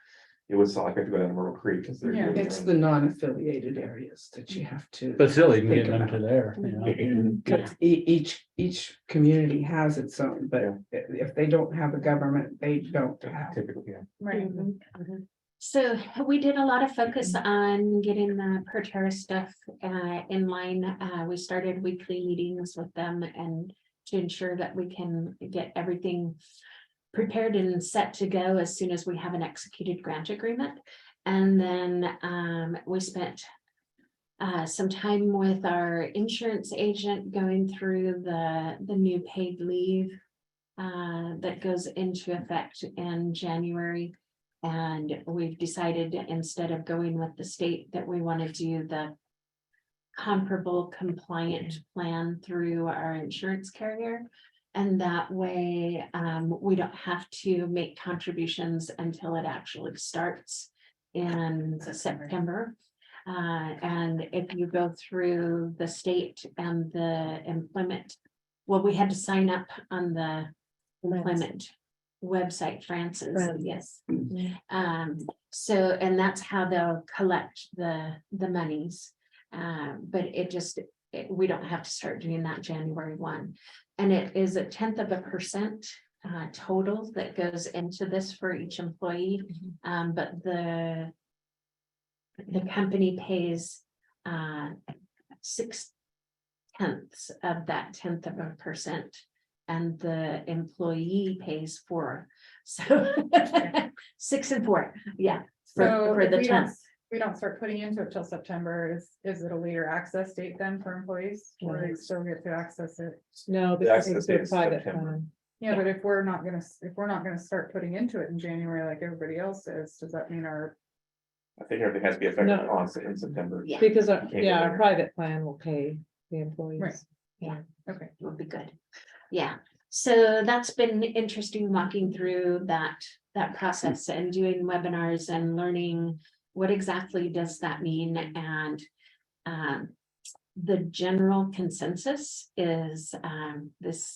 it was not like I have to go down to Myrtle Creek because they're. Yeah. doing It's their the non-affiliated areas that you have to. But still, you can think get them about. to there, you know. Because each community has its own, but if they don't have a government, they don't have. Typically, yeah. Right. so we did a lot of focus on getting the Proterra stuff in line. We started weekly meetings with them and to ensure that we can get everything prepared and set to go as soon as we have an executed grant agreement. And then we spent some time with our insurance agent going through the new paid leave that goes into effect in January. And we've decided, instead of going with the state, that we want to do the comparable compliant plan through our insurance carrier. And that way, we don't have to make contributions until it actually starts in September. And if you go through the state and the employment, well, we had to sign up on the employment website, Francis, yes. So, and that's how they'll collect the monies. But we don't have to start doing that January 1. And it is 0.1% total that goes into this for each employee. But the company pays 0.6 of that 0.1%. And the employee pays 4. So 6 and 4, yeah. So For if the we don't, 10th. we don't start putting into it till September, is it a later access date then for employees? Or they still get to access it? No, The because access it's a is private September. plan. Yeah, but if we're not gonna start putting into it in January like everybody else is, does that mean our? I think everything has to be effective No. in September. Yeah, Because, Can't go our there. private plan will pay the employees. Right. yeah. Okay. Would be good. Yeah, so that's been interesting, walking through that process and doing webinars and learning what exactly does that mean. And the general consensus is,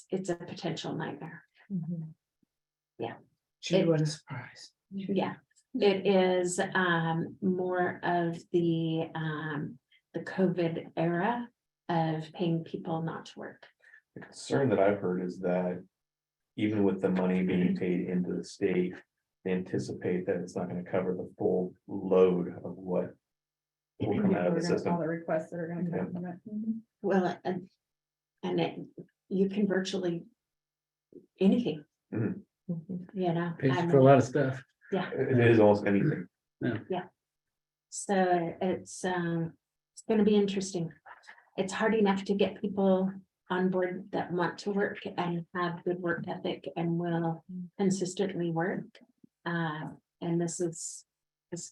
it's a potential nightmare. Gee, what a surprise. Yeah, it is, more of the COVID era of paying people not to work. The concern that I've heard is that even with the money being paid into the state, they anticipate that it's not gonna cover the full load of what will come out of the All system. the requests that are gonna come from it. Well, you can virtually anything. Mhm. You know. Pays I for a mean, lot of stuff. It is almost anything. So it's gonna be interesting. It's hard enough to get people on board that want to work and have good work ethic and will consistently work. And this is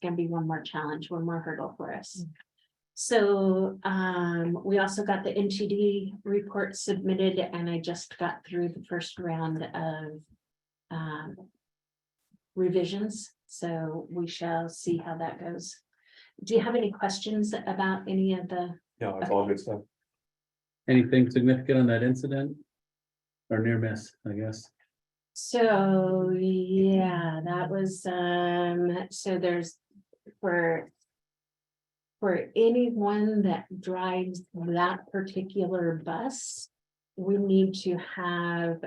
gonna be one more challenge, one more hurdle for us. So we also got the NTD report submitted, and I just got through the first round of revisions. So we shall see how that goes. Do you have any questions about any of the? No, it's all good stuff. Anything significant on that incident? Or near miss, I guess. So, yeah, that was, so there's for anyone that drives that particular bus, we need to have,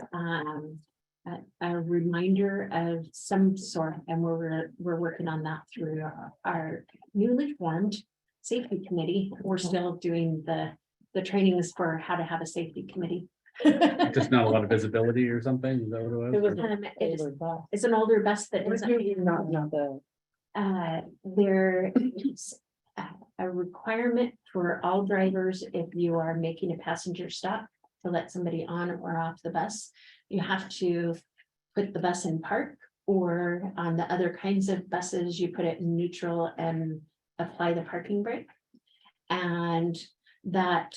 a reminder of some sort, and we're working on that through our newly formed safety committee. We're still doing the trainings for how to have a safety committee. Just not a lot of visibility or something, is that what it It was? was It's an older bus that What doesn't. do you not know? There is a requirement for all drivers, if you are making a passenger stop, to let somebody on or off the bus. You have to put the bus in park, or on the other kinds of buses, you put it in neutral and apply the parking brake. And that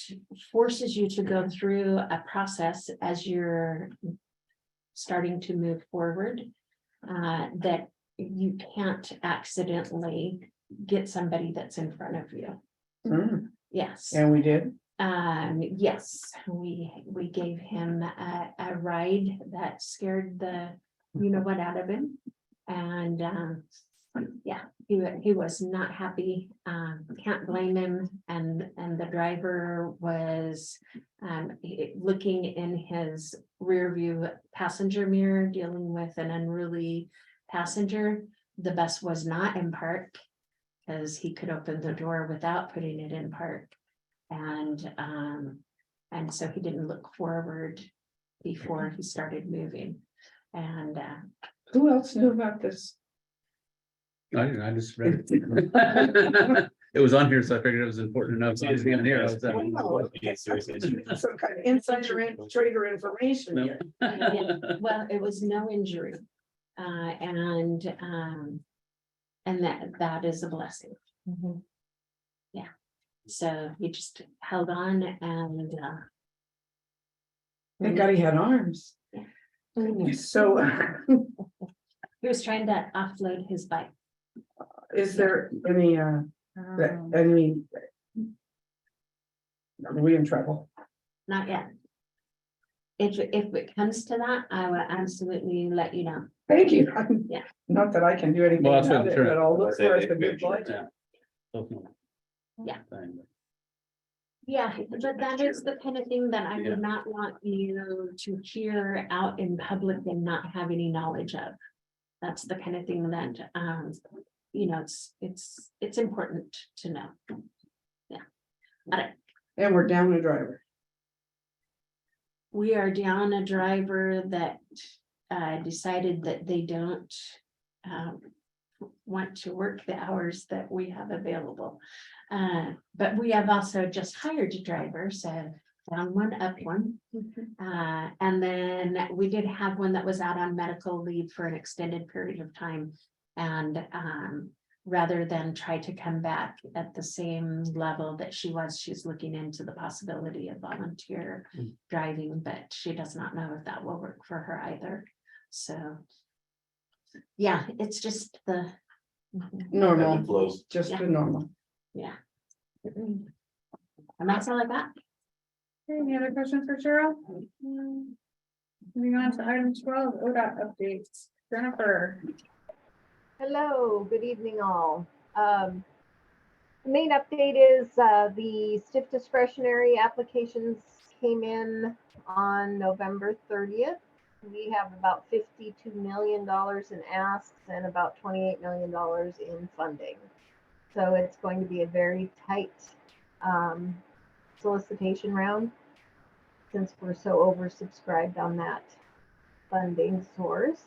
forces you to go through a process as you're starting to move forward, that you can't accidentally get somebody that's in front of you. Mm, Yes. And we did. Yes, we gave him a ride that scared the, you know what, out of him. And, yeah, he was not happy. Can't blame him. And the driver was, looking in his rear view passenger mirror, dealing with an unruly passenger. The bus was not in park, because he could open the door without putting it in park. And so he didn't look forward before he started moving. And Who else knew about this? I just read it. It was on here, so I figured it was important enough. So I was on here. I was, Some kind of insider trader information. No. here. yeah, well, it was no injury. And that is a blessing. So he just held on and Thank God he had arms. So he was trying to offload his bike. is there any, are we in trouble? Not yet. If it comes to that, I will absolutely let you know. Thank you. Yeah. Not that I can do anything Well, that's what about I'm it, sure. but I'll look for us a good Yeah. budget. Yeah. Thing, but- Yeah, but that is the kind of thing that I Yeah. would not want you to hear out in public and not have any knowledge of. That's the kind of thing that, you know, it's important to know. Yeah. All right. And we're down a driver. We are down a driver that decided that they don't want to work the hours that we have available. But we have also just hired a driver, so down one, up one. And then we did have one that was out on medical leave for an extended period of time. And rather than try to come back at the same level that she was, she's looking into the possibility of volunteer driving, but she does not know if that will work for her either. So, yeah, it's just the, Normal, Flows. just Yeah. a normal. yeah. And that's all I got. Okay, any other questions for Cheryl? Moving on to item 12, ODOT updates. Jennifer. Hello, good evening all. The main update is the stiff discretionary applications came in on November 30th. We have about $52 million in asks and about $28 million in funding. So it's going to be a very tight solicitation round since we're so oversubscribed on that funding source.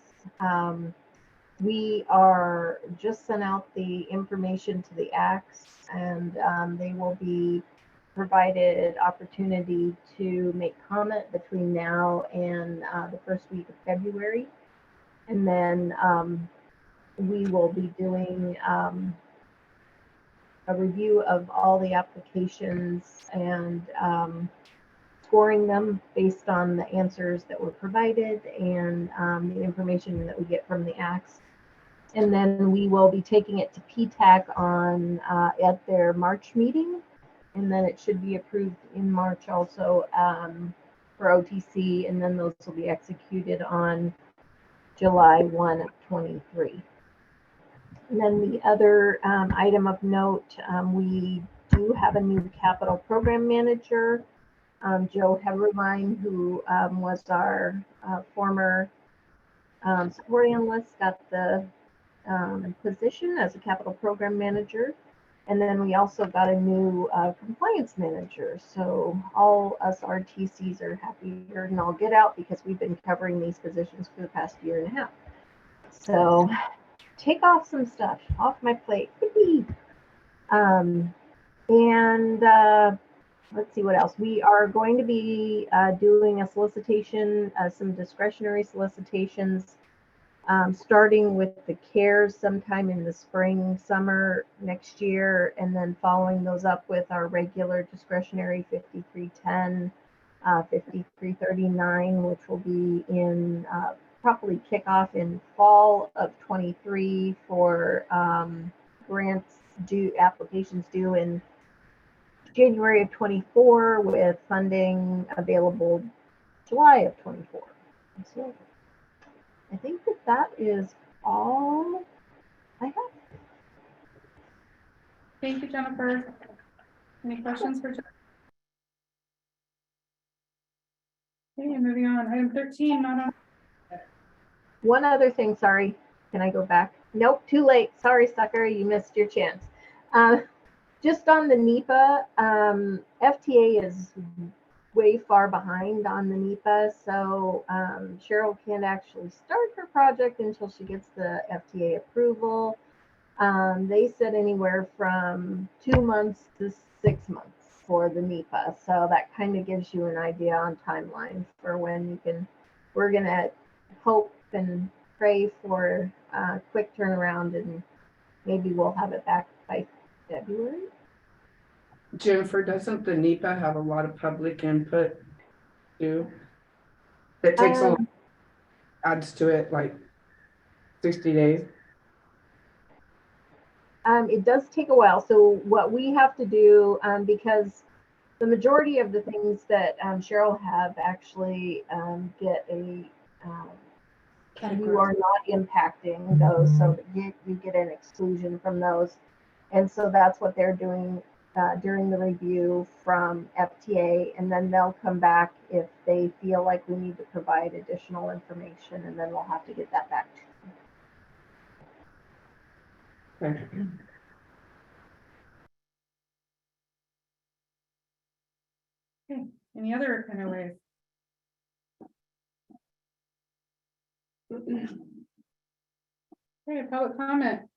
We are just sent out the information to the ACTS, and they will be provided opportunity to make comment between now and the first week of February. And then we will be doing a review of all the applications and scoring them based on the answers that were provided and the information that we get from the ACTS. And then we will be taking it to PTAC on at their March meeting. And then it should be approved in March also for OTC. And then those will be executed on July 1 of 23. And then the other item of note, we do have a new capital program manager, Joe Heberlein, who was our former support analyst, got the position as a capital program manager. And then we also got a new compliance manager. So all us RTCs are happier than all get out because we've been covering these positions for the past year and a half. So take off some stuff off my plate. Let's see what else. We are going to be doing a solicitation, some discretionary solicitations, starting with the CARES sometime in the spring, summer next year, and then following those up with our regular discretionary 5310, 5339, which will be in probably kickoff in fall of 23 for grants due, applications due in January of 24 with funding available July of 24. So I think that is all I have. Thank you, Jennifer. Any questions for Jennifer? Okay, moving on. Item 13, not on. One other thing, sorry. Can I go back? Nope, too late. Sorry, sucker, you missed your chance. Just on the NEPA, FTA is way far behind on the NEPA, so Cheryl can't actually start her project until she gets the FTA approval. They said anywhere from 2 months to 6 months for the NEPA, so that kind of gives you an idea on timeline for when you can. We're gonna hope and pray for a quick turnaround, and maybe we'll have it back by February. Jennifer, doesn't the NEPA have a lot of public input too? That takes a lot, adds to it like 60 days. It does take a while. So what we have to do, because the majority of the things that Cheryl have actually get a, you are not impacting those, so that you get an exclusion from those. And so that's what they're doing during the review from FTA, and then they'll come back if they feel like we need to provide additional information, and then we'll have to get that back to you. Okay. Okay, any other kind of ways? Okay, public comment.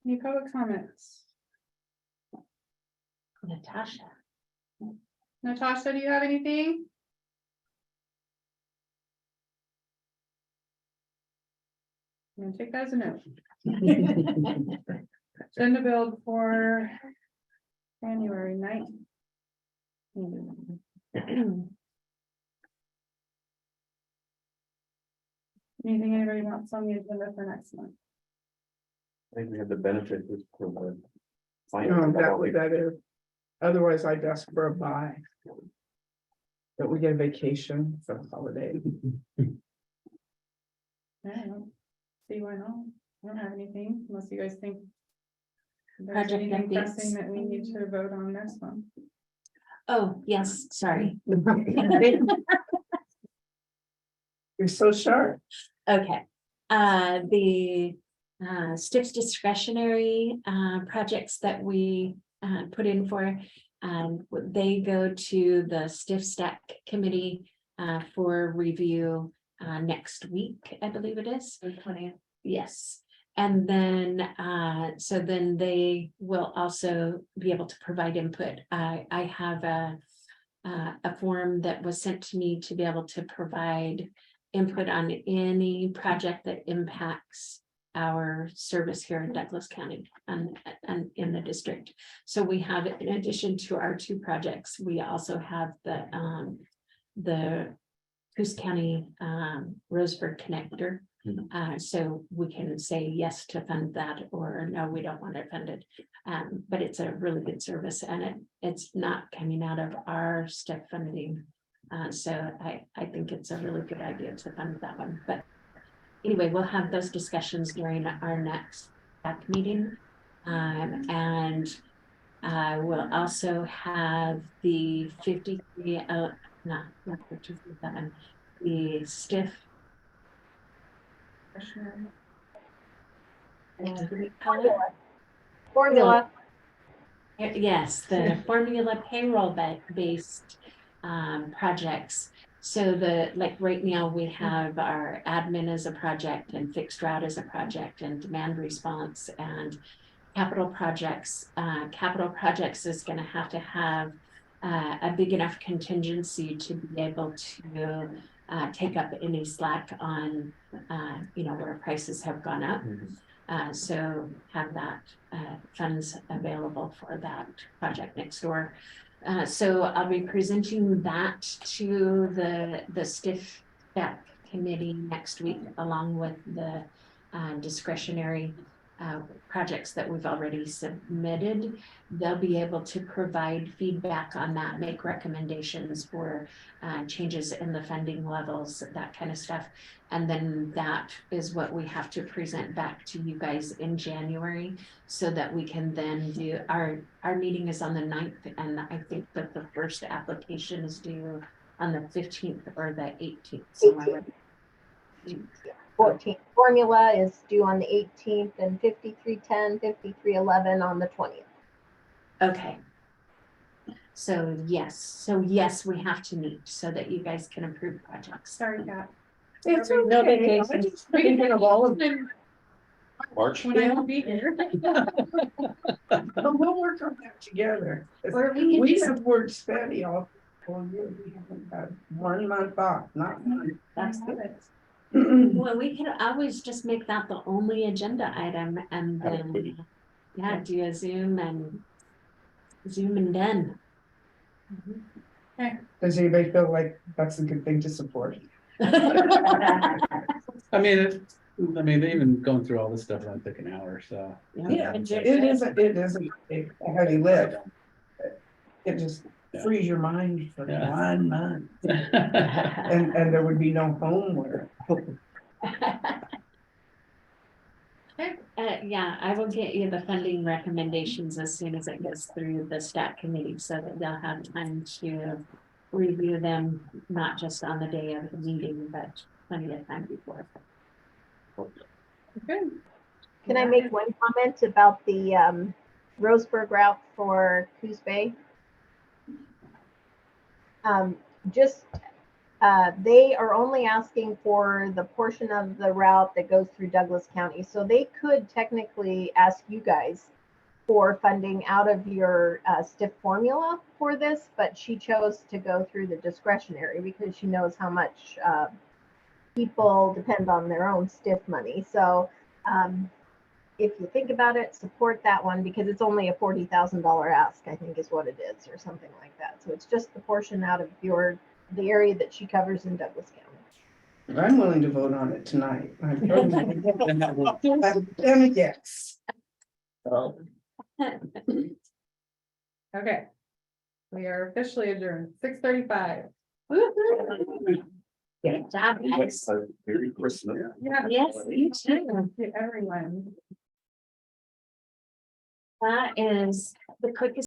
Any public comments? Natasha. Natasha, do you have anything? I'm gonna take that as a no. Agenda build for January 9th. Anything anybody wants on the agenda for next month? I think we have the benefit of the That is Otherwise, I'd ask for a buy. That we get a vacation for the holiday. I don't see why not. I don't have anything unless you guys think. There's Project anything updates. pressing that we need to vote on next month. Oh, yes, sorry. You're so sharp. Okay, the Stiff's discretionary projects that we put in for. They go to the Stiff Stack Committee for review next week, I believe it is. The 20th. Yes, and then, so then they will also be able to provide input. I have a form that was sent to me to be able to provide input on any project that impacts our service here in Douglas County and in the district. So we have, in addition to our 2 projects, we also have the Coos County Roseburg connector. So we can say yes to fund that, or no, we don't want it funded. But it's a really good service, and it's not coming out of our STEP funding. So I think it's a really good idea to fund that one. But anyway, we'll have those discussions during our next meeting. And we'll also have the 53, not 57, the Stiff. What do we call it? Formula. Yes, the formula payroll based projects. So like right now we have our admin as a project and fixed route as a project and demand response and capital projects. Capital projects is going to have a big enough contingency to be able to take up any slack on where prices have gone up. So have that funds available for that project next door. So I'll be presenting that to the Stiff Stack Committee next week, along with the discretionary projects that we've already submitted. They'll be able to provide feedback on that, make recommendations for changes in the funding levels, that kind of stuff. And then that is what we have to present back to you guys in January, so that we can then do our meeting is on the 9th, and I think that the first application is due on the 15th or the 18th. So 14th. Formula is due on the 18th and 5310, 5311 on the 20th. Okay. So yes, we have to meet so that you guys can approve projects. Sorry, Kat. It's No okay. vacation. I'm just thinking of all of them. March. When I will be here. We'll work on that together. Or we can We just, have worked steady all year. We haven't had 1 month off, not one. that's good. Well, we could always just make that the only agenda item and then, do a Zoom and done. Does anybody feel like that's a good thing to support? I mean, even going through all this stuff, might take an hour, so. Yeah, it isn't a heavy lift. It just frees your mind for Yeah. 1 month. And there would be no homework. Yeah, I will get you the funding recommendations as soon as it goes through the STAT committee, so that they'll have time to review them, not just on the day of the meeting, but plenty of time before. Good. Can I make one comment about the Roseburg route for Coos Bay? They are only asking for the portion of the route that goes through Douglas County. So they could technically ask you guys for funding out of your STIF formula for this, but she chose to go through the discretionary because she knows how much people depend on their own STIF money. So if you think about it, support that one because it's only a $40,000 ask, I think is what it is, or something like that. So it's just the portion out of the area that she covers in Douglas County. I'm willing to vote on it tonight. I'm yes. Okay, We are officially adjourned, 6:35. Good job, guys. Merry Christmas. Yeah. Yes, you too. To everyone. That is the quickest